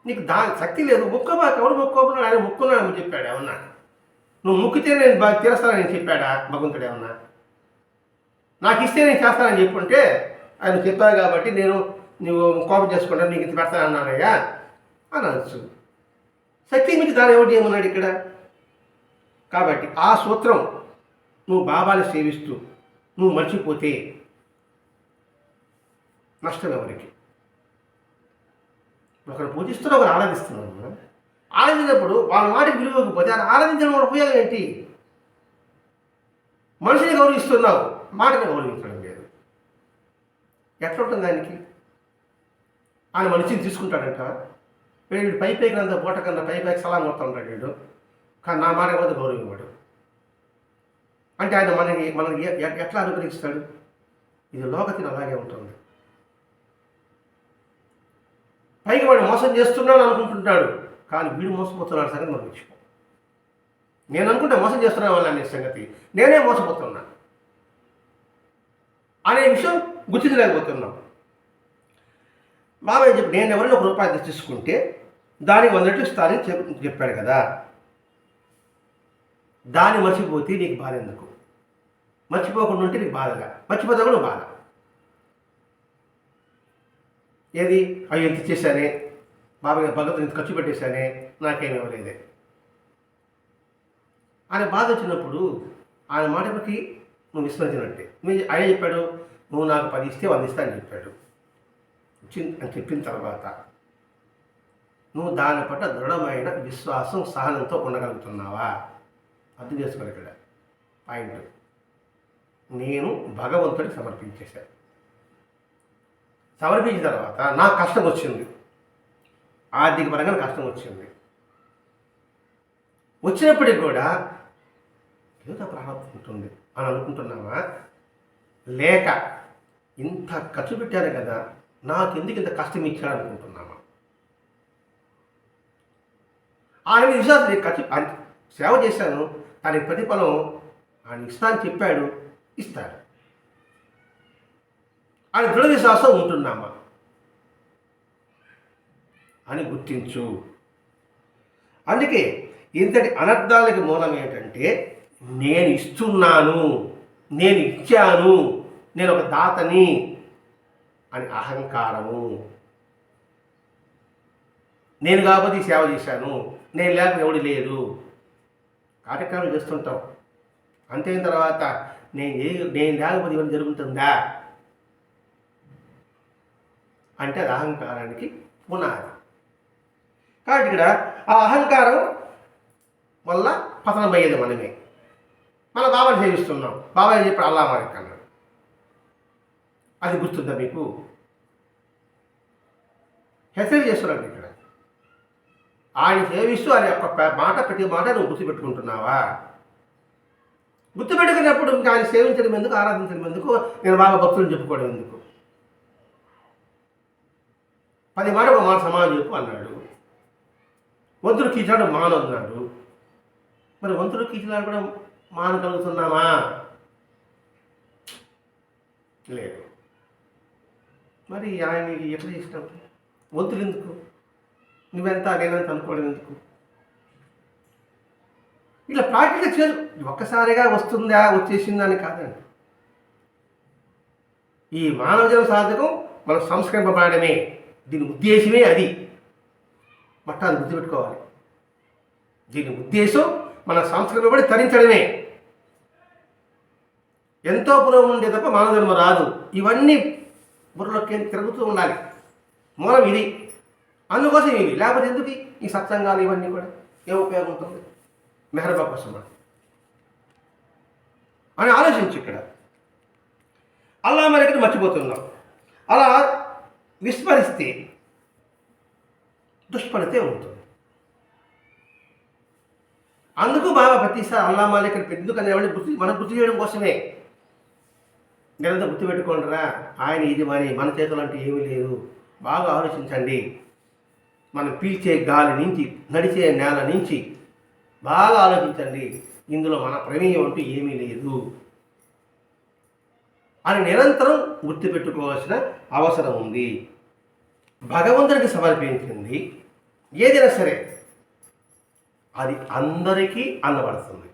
S1: నీకు శక్తి లేదు, మొక్కబాక. ఎవరు మొక్కోకున్నాడు? ఆయన మొక్కున్నాడని చెప్పాడు ఏమన్నా? నువ్వు మొక్కితే నేను తీరుస్తానని చెప్పాడా భగవంతుడు ఏమన్నా? నాకు ఇస్తే నేను చేస్తానని చెప్పుంటే ఆయన చెప్పావు కాబట్టి నువ్వు కోపం చేసుకుంటాను, నీకు ఇంత పెడతానన్నానయ్యా అని అనొచ్చు. శక్తి మించి దాని ఎవరు చేయమన్నాడు ఇక్కడ? కాబట్టి ఆ సూత్రం నువ్వు బాబాని సేవిస్తూ నువ్వు మర్చిపోతే నష్టం ఎవరికి? ఒకరు పూజిస్తున్నావు, ఒకరు ఆరాధిస్తున్నావు. ఆరాధించినప్పుడు వాళ్ళ మాటకి విలువకపోతే ఆయన ఆరాధించడం వాళ్ళ ఉపయోగం ఏంటి? మనిషిని గౌరవిస్తున్నావు, మాటని గౌరవించడం లేదు. ఎట్లుంటుంది ఆయనకి? ఆయన మనిషిని తీసుకుంటాడంట. వీడు పైకి అంత పూట కన్నా పైకి సలాం కొడుతూ ఉంటాడు వీడు, కానీ నా మాట వద్ద గౌరవం ఇవ్వడు. అంటే ఆయన మనకి ఎట్లా అనుగ్రహిస్తాడు? ఇది లోకతిని అలాగే ఉంటుంది. పైకి వాడు మోసం చేస్తున్నాడు అనుకుంటుంటాడు, కానీ వీడు మోసపోతున్నాడు సంగతి మనం మర్చిపో. నేను అనుకుంటే మోసం చేస్తున్నాను వాళ్ళ అనే సంగతి, నేనే మోసపోతున్నా అనే విషయం గుర్తించలేకపోతున్నాం. బాబాయ్ చెప్పి నేను ఎవరిని ₹1 తీసుకుంటే దానికి 100 రెట్లు ఇస్తానని చెప్పాడు కదా. దాన్ని మర్చిపోతే నీకు బాధ ఎందుకు? మర్చిపోకుండా ఉంటే నీకు బాధగా, మర్చిపోతే కూడా బాధ. ఏది అవి ఎంత ఇచ్చేసానే, బాబాయ్ భగవంతుని ఇంత ఖర్చు పెట్టేశానే, నాకేమి ఇవ్వలేదే ఆయన బాధ వచ్చినప్పుడు ఆయన మాటకి నువ్వు విస్మరించినట్టే. ఆయన చెప్పాడు నువ్వు నాకు 10 ఇస్తే 100 ఇస్తా అని చెప్పాడు. అని చెప్పిన తర్వాత నువ్వు దాని పట్ల దృఢమైన విశ్వాసం సహనంతో ఉండగలుగుతున్నావా? అర్థం చేసుకోవాలి ఇక్కడ పాయింట్. నేను భగవంతుడికి సమర్పించేశాను. సమర్పించిన తర్వాత నాకు కష్టం వచ్చింది, ఆర్థిక పరంగా కష్టం వచ్చింది. వచ్చినప్పటికి కూడా ఏదో నా ప్రారంభం ఉంటుంది అని అనుకుంటున్నావా? లేక ఇంత ఖర్చు పెట్టారు కదా, నాకు ఎందుకు ఇంత కష్టం ఇచ్చాడు అనుకుంటున్నామా? ఆయన విశ్వాసం ఖర్చు సేవ చేశాను, దానికి ప్రతిఫలం ఆయన ఇస్తానని చెప్పాడు, ఇస్తాడు ఆయన దృఢ విశ్వాసం ఉంటున్నామా అని గుర్తించు. అందుకే ఇంతటి అనర్థాలకి మూలం ఏంటంటే నేను ఇస్తున్నాను, నేను ఇచ్చాను, నేను ఒక దాతని అని అహంకారము. నేను కాబట్టి సేవ చేశాను, నేను లేకపోతే ఎవడు లేదు. కార్యక్రమాలు చేస్తుంటాం, అంతైన తర్వాత నేను లేకపోతే ఇవన్నీ జరుగుతుందా అంటే అది అహంకారానికి పునాది. కాబట్టి ఇక్కడ ఆ అహంకారం వల్ల పతనం అయ్యేది మనమే. మన బాబాని సేవిస్తున్నాం, బాబాయ్ చెప్పి అల్లా మాలిక్ అన్నాడు, అది గుర్తుందా మీకు? హెచ్చరిక చేస్తున్నాడు ఇక్కడ. ఆయన సేవిస్తూ ఆయన యొక్క మాట ప్రతి మాట నువ్వు గుర్తుపెట్టుకుంటున్నావా? గుర్తుపెట్టుకున్నప్పుడు ఇంకా ఆయన సేవించడం ఎందుకు, ఆరాధించడం ఎందుకు, నేను బాబా భక్తులను చెప్పుకోవడం ఎందుకు? 10 మాట ఒక మాట సమానం చెప్పు అన్నాడు. వంతుడు కీచాడు మానన్నాడు. మరి వంతుడు కీచినాడు కూడా మానగలుగుతున్నామా? లేదు. మరి ఆయన ఎట్లా చేసినావు? వంతులు ఎందుకు? నువ్వెంత నేనంత అనుకోవడం ఎందుకు? ఇట్లా ప్రాక్టికల్ చేసు. ఒక్కసారిగా వస్తుందా, వచ్చేసిందా అని కాదండి. ఈ మానవ జన సాధకం మనం సంస్కరింపబడమే, దీని ఉద్దేశమే అది. మొత్తం అది గుర్తుపెట్టుకోవాలి. దీని ఉద్దేశం మన సంస్కరింపబడి తరించడమే. ఎంతో పురోగం ఉండే తప్ప మానవ జన్మ రాదు. ఇవన్నీ బుర్రలోకి తిరుగుతూ ఉండాలి. మూలం ఇది, అందుకోసం ఇవి. లేకపోతే ఎందుకు ఈ సత్సంగాలు ఇవన్నీ కూడా ఏం ఉపయోగం ఉంటుంది? మెహరబా కోసం అని ఆలోచించి ఇక్కడ అల్లా మరొకటి మర్చిపోతున్నాం. అలా విస్మరిస్తే దుష్ఫలితే ఉంటుంది. అందుకు బాబా ప్రతిసారి అల్లా మాలిక్ ఎందుకని మనం గుర్తు చేయడం కోసమే. నిరంతరం గుర్తుపెట్టుకోండిరా, ఆయన ఇది మన చేతులు అంటే ఏమీ లేదు. బాగా ఆలోచించండి. మనం పీల్చే గాలి నుంచి, నడిచే నేల నుంచి బాగా ఆలోచించండి. ఇందులో మన ప్రమేయం అంటూ ఏమీ లేదు అని నిరంతరం గుర్తుపెట్టుకోవాల్సిన అవసరం ఉంది. భగవంతుడికి సమర్పించింది ఏదైనా సరే అది అందరికీ అందబడుతుంది.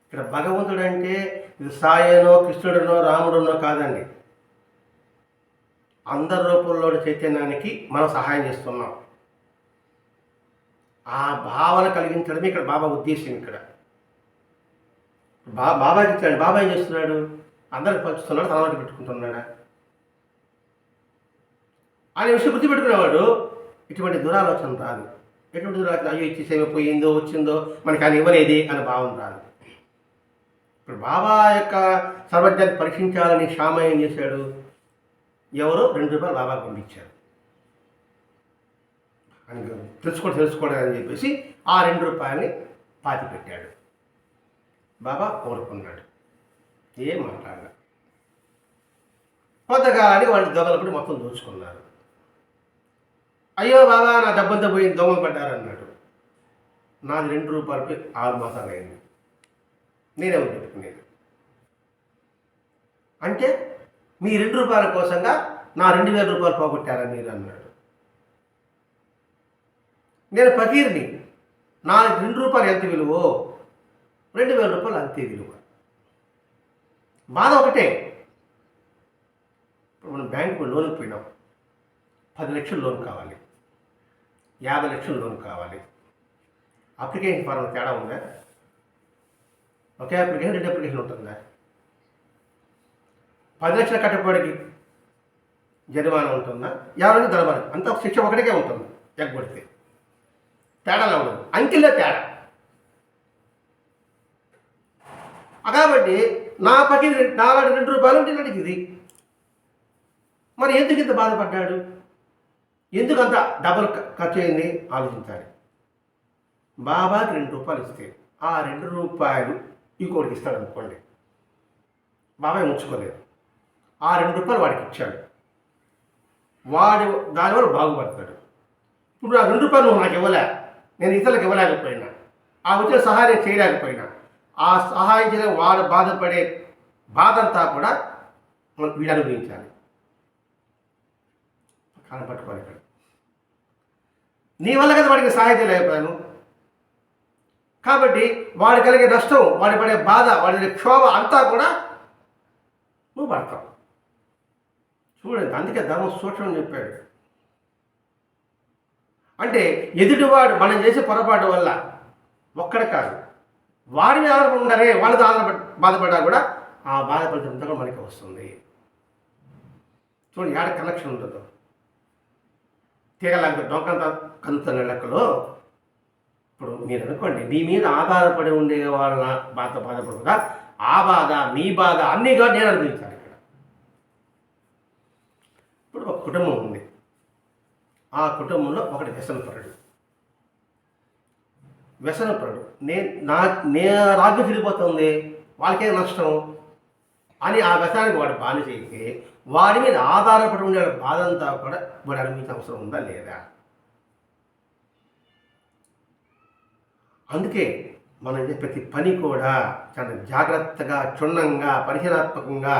S1: ఇక్కడ భగవంతుడు అంటే ఇది సాయనో, కృష్ణుడనో, రాముడునో కాదండి. అందరి రూపంలోని చైతన్యానికి మనం సహాయం చేస్తున్నాం. ఆ భావన కలిగించడమే ఇక్కడ బాబా ఉద్దేశం. ఇక్కడ బాబాకి ఇచ్చాడు. బాబా ఏం చేస్తున్నాడు? అందరికి పంచుతున్నాడు, తనకి పెట్టుకుంటున్నాడా అనే విషయం గుర్తుపెట్టుకునేవాడు ఇటువంటి దురాలోచన రాదు. ఎటువంటి దురాలోచన, అయ్యో ఇచ్చేసేమో, పోయిందో వచ్చిందో మనకి ఆయన ఇవ్వలేది అనే భావన రాదు. ఇప్పుడు బాబా యొక్క సర్వజ్ఞాన్ని పరీక్షించాలని శ్యామ ఏం చేశాడు? ఎవరో ₹2 బాబాకు పంపించారు అని తెలుసుకోవడం అని చెప్పేసి ఆ ₹2 పాతి పెట్టాడు. బాబా కోరుకున్నాడు, ఏం మాట్లాడాలి. కొంతకాలానికి వాళ్ళు దొంగలపడి మొత్తం దోచుకున్నారు. అయ్యో బాబా, నా డబ్బంతా పోయి దొంగలు పడ్డారన్నాడు. నాది ₹2 6 మాసాలు అయింది. నేనేమో చెప్పుకునేది అంటే మీ ₹2 కోసంగా నా ₹2000 పోగొట్టారా మీరు అన్నాడు. నేను ఫకీర్ని, నా ₹2 ఎంత విలువో ₹2000 అంతే విలువ. బాధ ఒకటే. ఇప్పుడు మనం బ్యాంకు లోన్కి పోయినాం, 10 లక్షలు లోన్ కావాలి, 50 లక్షలు లోన్ కావాలి. అప్లికేషన్ ఫారం తేడా ఉందా? ఒకే అప్లికేషన్ 2 అప్లికేషన్ ఉంటుందా? 10 లక్షలు కట్టబడికి జరిమానా ఉంటుందా? 50 జరిమానా, అంత శిక్ష ఒకటికే ఉంటుంది. ఎగ్గొడితే తేడాలో ఉండదు, అంకెల్లో తేడా. కాబట్టి నా పకి నా ₹2 ఉంటే నడిచింది. మరి ఎందుకు ఇంత బాధపడ్డాడు? ఎందుకు అంత డబల్ ఖర్చు అయింది? ఆలోచించాలి. బాబాకి ₹2 ఇస్తే ఆ ₹2 ఇంకోటికి ఇస్తాడు అనుకోండి. బాబాయ్ ముంచుకోలేదు, ఆ ₹2 వాడికి ఇచ్చాడు. వాడు దానివల్ల బాగుపడతాడు. ఇప్పుడు ఆ ₹2 నువ్వు నాకు ఇవ్వలే, నేను ఇతరులకు ఇవ్వలేకపోయినా, ఆ వచ్చిన సహాయం చేయలేకపోయినా, ఆ సహాయం చేయడం వాడు బాధపడే బాధంతా కూడా వీడు అనుభవించాలి. కాలం పట్టుకోవాలి. ఇక్కడ నీ వల్ల కదా వాడికి సహాయం చేయలేకపోయాను. కాబట్టి వాడు కలిగే నష్టం, వాడి పడే బాధ, వాడి క్షోభ అంతా కూడా నువ్వు పడతావు. చూడండి, అందుకే ధర్మం సూక్ష్మం చెప్పాడు. అంటే ఎదుటివాడు మనం చేసే పొరపాటు వల్ల ఒక్కడ కాదు, వాడి మీద ఆధారపడి ఉన్నారే, వాళ్ళతో బాధపడ్డా కూడా ఆ బాధపడినంత కూడా మనకి వస్తుంది. చూడండి, ఏడ కనెక్షన్ ఉంటుందో. తీగలాగా డొంకంత కలుతున్న లెక్కలో ఇప్పుడు మీరు అనుకోండి, మీ మీద ఆధారపడి ఉండే వాళ్ళ బాధపడకుండా ఆ బాధ, మీ బాధ అన్నీ కూడా నేను అనుభవించాలి. ఇక్కడ ఇప్పుడు ఒక కుటుంబం ఉంది. ఆ కుటుంబంలో ఒకటి వ్యసనపరుడు నే రాజ్యం తిరిగిపోతుంది, వాళ్ళకే నష్టం అని ఆ వ్యసనానికి వాడు బాని చేస్తే వాడి మీద ఆధారపడి ఉండే బాధంతా కూడా వాడు అనుభవించే అవసరం ఉందా లేదా? అందుకే మనం ప్రతి పని కూడా చాలా జాగ్రత్తగా, క్షుణ్ణంగా, పరిశీలనాత్మకంగా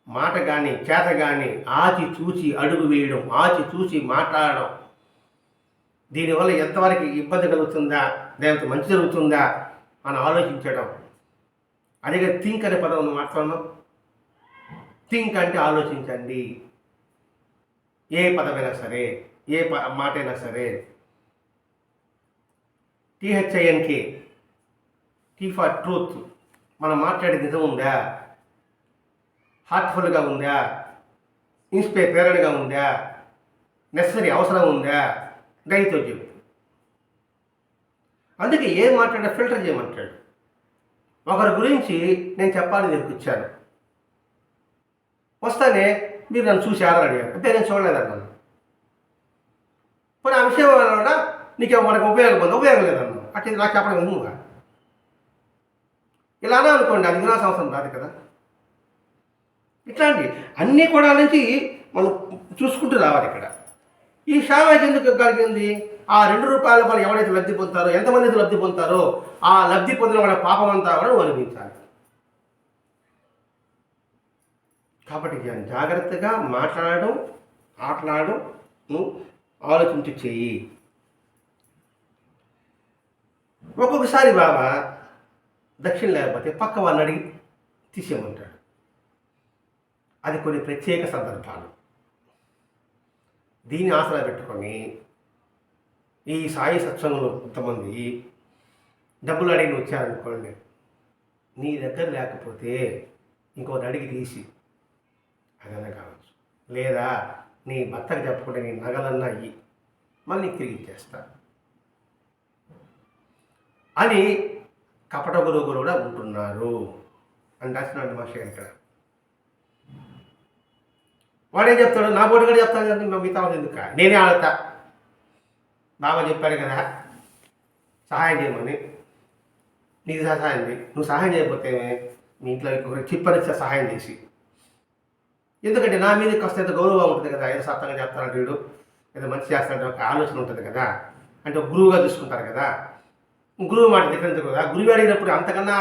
S1: మాట కానీ చేత కానీ ఆచి చూచి అడుగు వేయడం, ఆచి చూసి మాట్లాడడం, దీనివల్ల ఎంతవరకు ఇబ్బంది కలుగుతుందా, దానికి మంచి జరుగుతుందా అని ఆలోచించడం. అదేగా థింక్ అనే పదం మాట్లాడడం. థింక్ అంటే ఆలోచించండి. ఏ పదమైనా సరే, ఏ మాట అయినా సరే. THINK, T for truth. మనం మాట్లాడేది నిజం ఉందా? హార్ట్ఫుల్గా ఉందా, ఇన్స్పైర్గా ఉందా, నెసరీ అవసరం ఉందా, గైతో చెప్పు. అందుకే ఏం మాట్లాడినా ఫిల్టర్ చేయమంటాడు. ఒకరి గురించి నేను చెప్పాలని దగ్గరికి వస్తానే మీరు నన్ను చూసి ఎవరు అడిగారు అంటే నేను చూడలేదన్నాను. పోనీ ఆ విషయం వల్ల నీకు మనకు ఉపయోగం లేదన్నాను. అట్లా నాకు చెప్పడం ఎందుకుగా ఇలానే అనుకోండి, అది వినా సంవత్సరం రాదు కదా. ఇట్లాంటి అన్నీ కూడా నుంచి మనం చూసుకుంటూ రావాలి. ఇక్కడ ఈ షామాకి ఎందుకు కలిగింది? ఆ ₹2 వాళ్ళు ఎవరైతే లబ్ధి పొందుతారో, ఎంతమంది అయితే లబ్ధి పొందుతారో ఆ లబ్ధి పొందిన వాళ్ళ పాపం అంతా కూడా అనిపించాలి. కాబట్టి జాగ్రత్తగా మాట్లాడడం, ఆటలాడడం ఆలోచించి చెయ్యి. ఒక్కొక్కసారి బాబా దక్షిణ లేకపోతే పక్క వాళ్ళని అడిగి తీసేయమంటాడు. అది కొన్ని ప్రత్యేక సందర్భాలు. దీన్ని ఆసరా పెట్టుకొని ఈ సాయి సత్సంగంలో కొంతమంది డబ్బులు అడిగి వచ్చారనుకోండి, నీ దగ్గర లేకపోతే ఇంకోటి అడిగి తీసి అదన్నా కావచ్చు, లేదా నీ భర్తకు చెప్పకుండా నీ నగలన్నా అయ్యి మళ్ళీ తిరిగి ఇచ్చేస్తా అని కపట గురువులు కూడా ఉంటున్నారు అని రాసినాడు మాస్టర్ గారు. ఇక్కడ వాడేం చెప్తాడు, నా బోర్డు కూడా చెప్తాను కదా, మిగతా ఎందుకు నేనే ఆడతా. బాబా చెప్పాడు కదా సహాయం చేయమని, నీకు సహాయం చేయి. నువ్వు సహాయం చేయకపోతే మీ ఇంట్లో చిప్పనిచ్చే సహాయం చేసి, ఎందుకంటే నా మీదకి వస్తే ఏదో గౌరవం ఉంటుంది కదా, ఏదో సత్తంగా చెప్తానంటే వీడు ఏదో మంచి చేస్తాడంటే ఒక ఆలోచన ఉంటుంది కదా, అంటే గురువుగా చూసుకుంటారు కదా. గురువు మాట దగ్గర కదా, గురువు అడిగినప్పుడు అంతకన్నా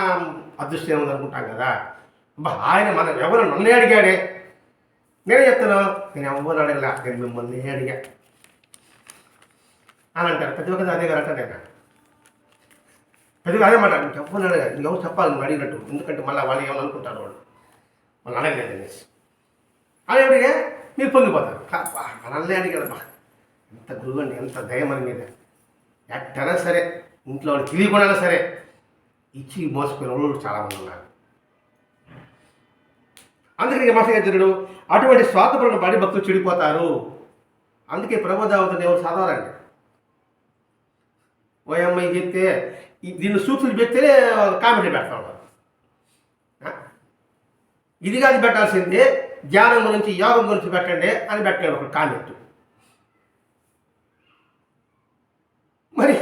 S1: అదృష్టం ఏముంది అనుకుంటాం కదా. ఆయన మన ఎవరు నన్నే అడిగాడే, నేనే చెప్తాను నేను ఎవరు అడగలా, నేను మిమ్మల్ని అడిగా అని అంటారు. ప్రతి ఒక్కరు అదే కదా అంటారు. నేను ప్రతి అదే మాట, ఎవరు అడగా, ఎవరు చెప్పాలి నువ్వు అడిగినట్టు, ఎందుకంటే మళ్ళీ వాళ్ళు ఏమని అనుకుంటారు, వాళ్ళు అడగలేదు అనేసి. అని అడిగే మీరు పొంగిపోతారు. మనల్ని అడిగాడు బా, ఎంత గురువు అండి, ఎంత దయ మన మీద. ఎట్టైనా సరే ఇంట్లో వాళ్ళు తెలియకుండా సరే ఇచ్చి మోసపోయిన వాళ్ళు చాలామంది ఉన్నారు. అందుకని మాసగజ్జనుడు అటువంటి స్వార్థపరులను పడి భక్తులు చెడిపోతారు. అందుకే ప్రబోధావతిని ఎవరు చదవాలండి. ఓ అమ్మాయి చెప్తే దీన్ని సూక్తులు చెప్తే కామెంట్లు పెడతా ఉన్నారు. ఇది కాదు పెట్టాల్సిందే, ధ్యానం గురించి యోగం గురించి పెట్టండి అని పెట్టాడు ఒక కామెంట్. మరి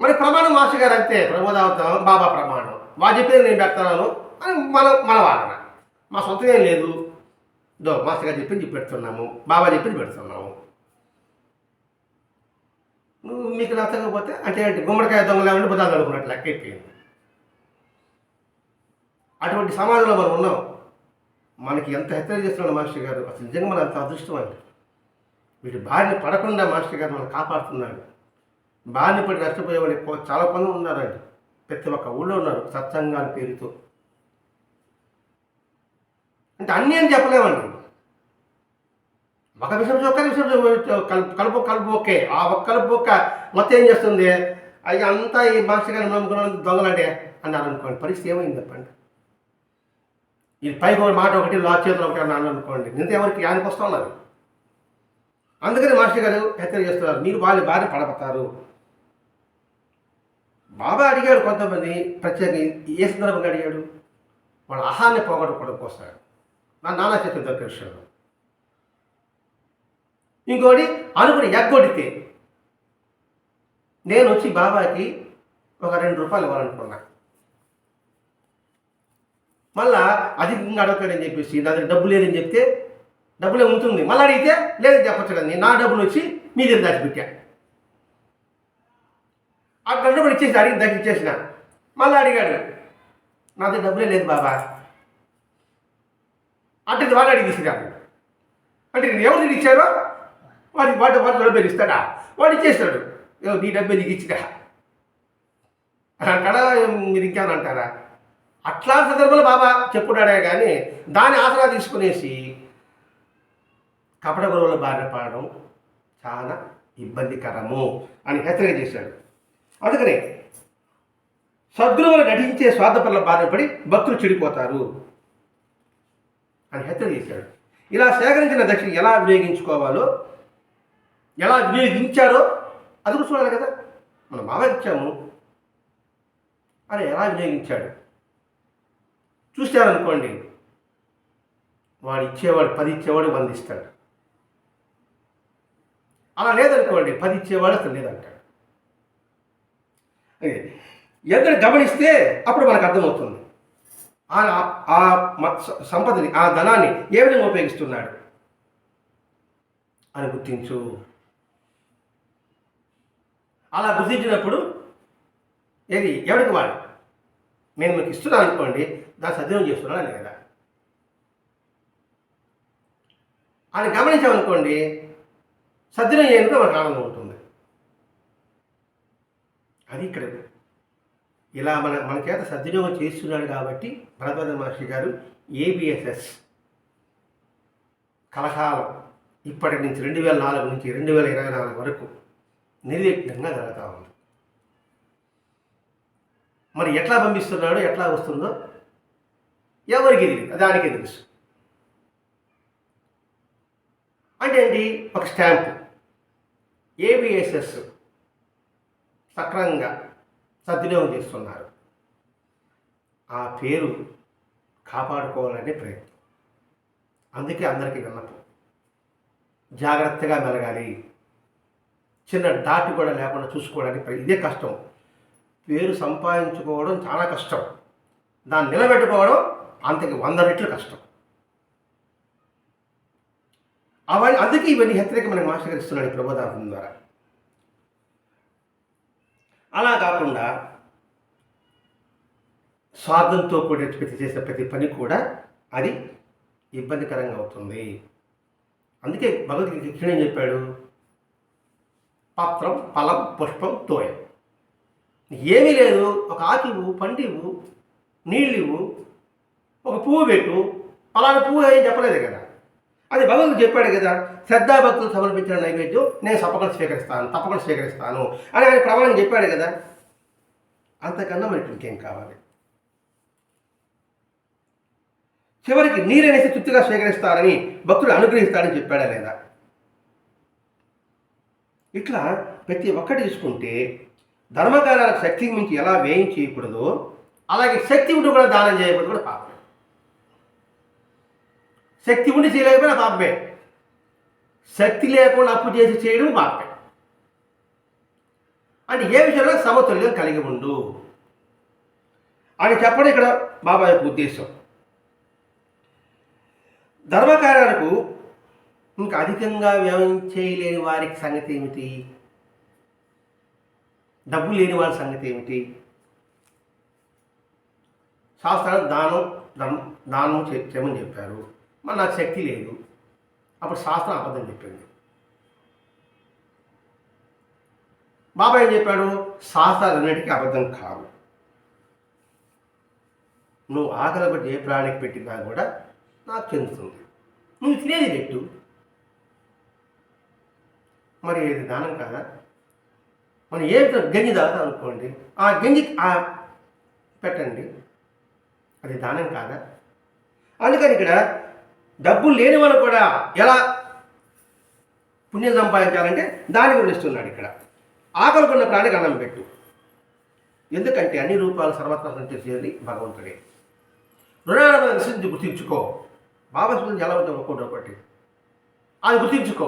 S1: మరి ప్రమాణం మాస్టర్ గారు అంతే, ప్రబోధావతం బాబా ప్రమాణం, వాళ్ళు చెప్పేది నేను పెడతాను అని మన వాదన. మా సొంతం ఏం లేదు, మాస్టర్ గారు చెప్పింది పెడుతున్నాము, బాబా చెప్పింది పెడుతున్నాము. మీకు నచ్చకపోతే అంటే గుమ్మడికాయ దొంగలు ఉండి బుధాలు అనుకున్నట్లు లెక్క అయిపోయింది. అటువంటి సమాజంలో మనం ఉన్నాం. మనకి ఎంత హెచ్చరిక చేస్తున్నాడు మాస్టర్ గారు, అసలు నిజంగా మన అంత అదృష్టం అండి. వీటి బారిన పడకుండా మాస్టర్ గారు మనం కాపాడుతున్నాడు. బారిన పడి నష్టపోయే వాళ్ళు చాలా మంది ఉన్నారండి, ప్రతి ఒక్క ఊళ్ళో ఉన్నారు సత్సంగాల పేరుతో. అంటే అన్నీ అని చెప్పలేమండి. ఒక విషయం ఒక్క విషయం కలుపు ఒకే, ఆ ఒక్క కలుపు ఒక్క మొత్తం ఏం చేస్తుంది, అవి అంతా ఈ మాస్టర్ గారిని నమ్ముకున్న దొంగలంటే అన్నారు అనుకోండి, పరిస్థితి ఏమైంది చెప్పండి. ఇది పైకి ఒక మాట ఒకటి చేతులు ఒకటి అన్నారు అనుకోండి, నింత ఎవరికి ఆయనకు వస్తూ ఉన్నారు. అందుకని మాస్టర్ గారు హెచ్చరిక చేస్తున్నారు, మీరు వాళ్ళు బారి పడబోతారు. బాబా అడిగాడు కొంతమంది ప్రత్యేకంగా, ఏ సందర్భంగా అడిగాడు, వాళ్ళ ఆహారాన్ని పోగొట్టుకోవడం కోస్తాడు. నా నానా చేతులు దొరికే విషయంలో. ఇంకోటి అనుకుని ఎగ్గొడితే, నేను వచ్చి బాబాకి ఒక ₹2 ఇవ్వాలనుకున్నా, మళ్ళా అధికంగా అడగతాడని చెప్పేసి నా దగ్గర డబ్బు లేదని చెప్తే, డబ్బులే ఉంటుంది మళ్ళీ అడిగితే లేదని చెప్పచ్చు కదా, నా డబ్బులు వచ్చి మీ దగ్గర దాచిపెట్టా. ఆ డబ్బులు ఇచ్చేసి అడిగి దక్కిచ్చేసిన, మళ్ళీ అడిగాడు నా దగ్గర డబ్బులే లేదు బాబా అంటే వాళ్ళు అడిగి తీసుకురాడు. అంటే నేను ఎవరు తిరిగి ఇచ్చారో వాడు డబ్బులు ఇస్తాడా, వాడు ఇచ్చేస్తాడు, నీ డబ్బే నీకు ఇచ్చినా అంటాడా, మీరు ఇంకేమని అంటారా. అట్లా సందర్భంలో బాబా చెప్పుడాడే కానీ దాన్ని ఆసరా తీసుకునేసి కపట గురువుల బారిన పడడం చాలా ఇబ్బందికరము అని హెచ్చరిక చేశాడు. అందుకనే సద్గురువులు నటించే స్వార్థపరుల బారిన పడి భక్తులు చెడిపోతారు. అని హెచ్చరిక చేశాడు. ఇలా సేకరించిన దక్షిణ ఎలా వినియోగించుకోవాలో, ఎలా వినియోగించారో అది కూడా చూడాలి కదా. మనం బాగా ఇచ్చాము, అని ఎలా వినియోగించాడు చూశారనుకోండి, వాడు ఇచ్చేవాడు 10 ఇచ్చేవాడు 100 ఇస్తాడు. అలా లేదనుకోండి, 10 ఇచ్చేవాడు అసలు లేదంటాడు. ఎంతని గమనిస్తే అప్పుడు మనకు అర్థమవుతుంది ఆ సంపదని, ఆ ధనాన్ని ఏ విధంగా ఉపయోగిస్తున్నాడు అని గుర్తించు. అలా గుర్తించినప్పుడు ఏది ఎవరికి వాడు, నేను మీకు ఇస్తున్నాను అనుకోండి, దాన్ని సద్వినియోగం చేస్తున్నాను లేదా అని గమనించామనుకోండి, సద్వినియోగం చేయడంతో మనకు ఆనందం ఉంటుంది. అది ఇక్కడ ఇలా మన చేత సద్వినియోగం చేస్తున్నాడు కాబట్టి భరద్వాజ మహర్షి గారు ఏబిఎస్ఎస్ కలకాలం ఇప్పటి నుంచి 2004 నుంచి 2024 వరకు నిర్విఘ్నంగా జరుగుతూ ఉంది. మరి ఎట్లా పంపిస్తున్నాడో ఎట్లా వస్తుందో ఎవరికి తెలియదు, దానికే తెలుసు. అంటే ఏంటి, ఒక స్టాంపు ఏబిఎస్ఎస్ సక్రమంగా సద్వినియోగం చేస్తున్నారు. ఆ పేరు కాపాడుకోవాలనే ప్రయత్నం. అందుకే అందరికీ విన్నపం, జాగ్రత్తగా మెలగాలి, చిన్న డాట్ కూడా లేకుండా చూసుకోవడానికి. ఇదే కష్టం. పేరు సంపాదించుకోవడం చాలా కష్టం, దాన్ని నిలబెట్టుకోవడం అంతకి 100 రెట్లు కష్టం. అందుకే ఇవన్నీ హెచ్చరిక మనకి మాస్టర్ గారు ఇస్తున్నాడు ఈ ప్రబోధార్థం ద్వారా. అలా కాకుండా స్వార్థంతో కూడి చేసే ప్రతి పని కూడా అది ఇబ్బందికరంగా అవుతుంది. అందుకే భగవద్గీత కృష్ణుడు ఏం చెప్పాడు, పత్రం ఫలం పుష్పం తోయం. ఏమీ లేదు, ఒక ఆకివు పండివు నీళ్ళివు ఒక పువ్వు పెట్టు, పలానా పువ్వు ఏం చెప్పలేదు కదా. అది భగవంతుడు చెప్పాడు కదా, శ్రద్ధాభక్తులు సమర్పించిన నైవేద్యం నేను తప్పకుండా స్వీకరిస్తాను అని ఆయన ప్రమాణం చెప్పాడు కదా. అంతకన్నా మనకి ఇంకేం కావాలి. చివరికి నీరనేసి తృప్తిగా స్వీకరిస్తారని భక్తుడు అనుగ్రహిస్తాడని చెప్పాడా లేదా. ఇట్లా ప్రతి ఒక్కటి తీసుకుంటే ధర్మకార్యాలకు శక్తికి మించి ఎలా వ్యయం చేయకూడదో, అలాగే శక్తి ఉండి కూడా దానం చేయకూడదు కూడా పాపమే. శక్తి ఉండి చేయలేకపోయినా పాపమే, శక్తి లేకుండా అప్పు చేసి చేయడం పాపమే. అంటే ఏ విషయంలో సమతుల్యం కలిగి ఉండు అని చెప్పడం ఇక్కడ బాబా యొక్క ఉద్దేశం. ధర్మకార్యాలకు ఇంకా అధికంగా వ్యయం చేయలేని వారికి సంగతి ఏమిటి, డబ్బు లేని వారి సంగతి ఏమిటి. శాస్త్రాలు దానం చేయమని చెప్పారు, మరి నాకు శక్తి లేదు, అప్పుడు శాస్త్రం అబద్ధం చెప్పింది. బాబా ఏం చెప్పాడు, శాస్త్రాలు అన్నిటికీ అబద్ధం కావు. నువ్వు ఆకలి బట్టి ఏ ప్రాణికి పెట్టినా కూడా నాకు చెందుతుంది, నువ్వు తినేది పెట్టు. మరి ఇది దానం కాదా. మనం ఏ గంజి తాగుతాం అనుకోండి, ఆ గంజి పెట్టండి, అది దానం కాదా. అందుకని ఇక్కడ డబ్బులు లేని వాళ్ళు కూడా ఎలా పుణ్యం సంపాదించాలంటే దాని గురించి ఇస్తున్నాడు. ఇక్కడ ఆకలికున్న ప్రాణికి అన్నం పెట్టు. ఎందుకంటే అన్ని రూపాలు సర్వత్రా సంచరించేది భగవంతుడే. రుణానుబంధ విశుద్ధి గుర్తించుకో. బాబా శుద్ధి ఎలా ఉంటుంది ఒక్కొక్కటి అది గుర్తించుకో.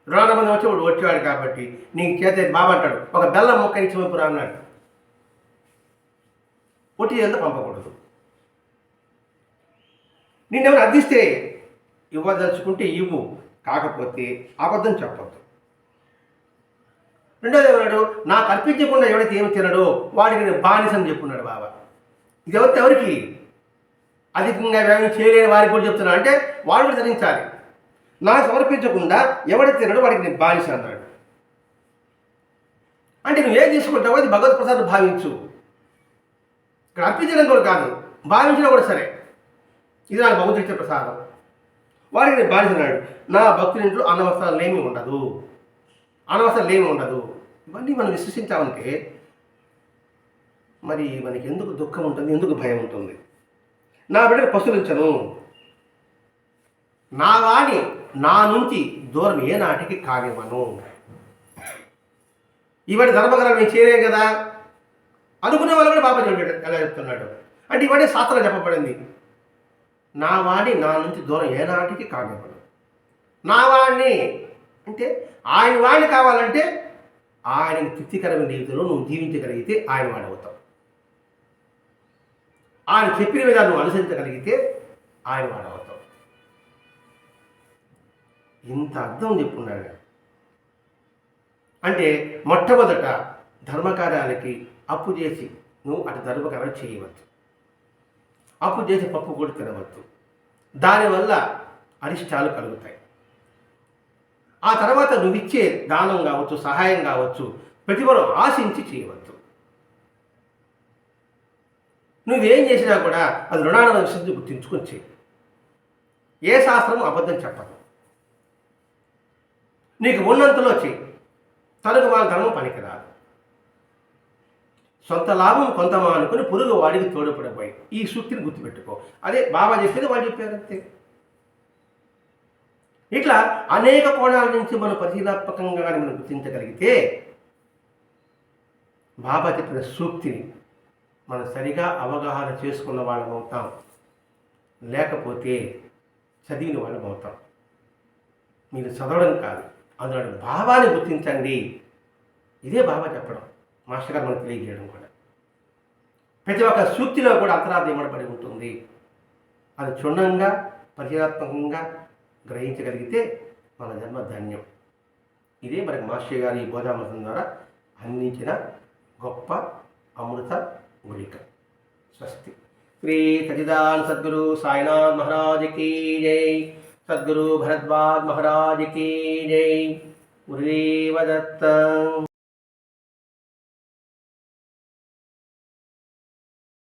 S1: రుణానుబంధం వచ్చాడు కాబట్టి నీకు చేత బాబా అంటాడు, ఒక బెల్లం మొక్క ఇచ్చి పంపురా అన్నాడు. పొట్టి చేత పంపకూడదు. నిన్నేమైనా అర్థిస్తే ఇవ్వదలుచుకుంటే ఇవ్వు, కాకపోతే అబద్ధం చెప్పద్దు. రెండోది ఏమన్నాడు, నాకు అర్పించకుండా ఎవడైతే ఏమి తినడో వాడికి నేను బానిసని చెప్పున్నాడు బాబా. ఇది ఎవరికి అధికంగా వ్యయం చేయలేని వారికి కూడా చెప్తున్నా, అంటే వాడు కూడా ధరించాలి. నాకు సమర్పించకుండా ఎవడైతే తినడో వాడికి నేను బానిస అన్నాడు. అంటే నువ్వేం తీసుకుంటావో అది భగవత్ ప్రసాదం భావించు. ఇక్కడ అర్పించడం కూడా కాదు, భావించడం కూడా సరే, ఇది నాకు భగవంతుడు ఇచ్చే ప్రసాదం. వాడికి నేను బానిసన్నాడు. నా భక్తుల ఇంట్లో అనవసరాలు ఏమీ ఉండదు, ఇవన్నీ మనం విశ్వసించామంటే మరి మనకి ఎందుకు దుఃఖం ఉంటుంది, ఎందుకు భయం ఉంటుంది. నా బిడ్డను పశువులించను, నా వాణి నా నుంచి దూరం ఏ నాటికి కానివ్వను. ఇవాటి ధర్మగ్రంథం నేను చేరే కదా అనుకునే వాళ్ళు కూడా బాబా ఎలా చెప్తున్నాడు అంటే ఇవన్నీ శాస్త్రం చెప్పబడింది. నా వాణి నా నుంచి దూరం ఏ నాటికి కానివ్వను. నా వాణ్ణి అంటే ఆయన వాణ్ణి కావాలంటే ఆయన తృప్తికరమైన రీతిలో నువ్వు జీవించగలిగితే ఆయన వాడవుతావు. ఆయన చెప్పిన విధానం నువ్వు అనుసరించగలిగితే ఆయన వాడవుతావు. ఇంత అర్థం చెప్పున్నాడు. అంటే మొట్టమొదట ధర్మకార్యాలకి అప్పు చేసి నువ్వు అటు ధర్మకార్యం చేయవచ్చు. అప్పు చేసి పప్పు కూడా తినవచ్చు. దానివల్ల అరిష్టాలు కలుగుతాయి. ఆ తర్వాత నువ్విచ్చే దానం కావచ్చు, సహాయం కావచ్చు, ప్రతిఫలం ఆశించి చేయవచ్చు. నువ్వేం చేసినా కూడా అది రుణాలను విషయం గుర్తించుకొని చేయి. ఏ శాస్త్రం అబద్ధం చెప్పదు. నీకు ఉన్నంతలో చేయి. తనకు వాళ్ళ ధర్మం పనికిరాదు. సొంత లాభం కొంత అనుకుని పొరుగు వాడికి తోడుపడిపోయి ఈ సూక్తిని గుర్తుపెట్టుకో. అదే బాబా చెప్పేది వాళ్ళు చెప్పారు అంతే. ఇట్లా అనేక కోణాల నుంచి మనం పరిశీలనాత్మకంగా మనం గుర్తించగలిగితే బాబా చెప్పిన సూక్తిని మనం సరిగా అవగాహన చేసుకున్న వాళ్ళం అవుతాం. లేకపోతే చదివిన వాళ్ళం అవుతాం. మీరు చదవడం కాదు, అందులో భావాన్ని గుర్తించండి. ఇదే బాబా చెప్పడం, మాస్టర్ గారు మనకు తెలియజేయడం కూడా. ప్రతి ఒక్క సూక్తిలో కూడా అంతరార్థం ఇవ్వబడి ఉంటుంది. అది క్షుణ్ణంగా పరిశీలనాత్మకంగా గ్రహించగలిగితే మన జన్మ ధన్యం. ఇదే మనకి మాస్టర్ గారి ఈ బోధామృతం ద్వారా అందించిన గొప్ప అమృత గుళిక. స్వస్తి. శ్రీ సచ్చిదానంద సద్గురు సాయినాథ్ మహారాజ్ కీ జై. సద్గురు భరద్వాజ్ మహారాజ్ కీ జై. గురుదేవ దత్త.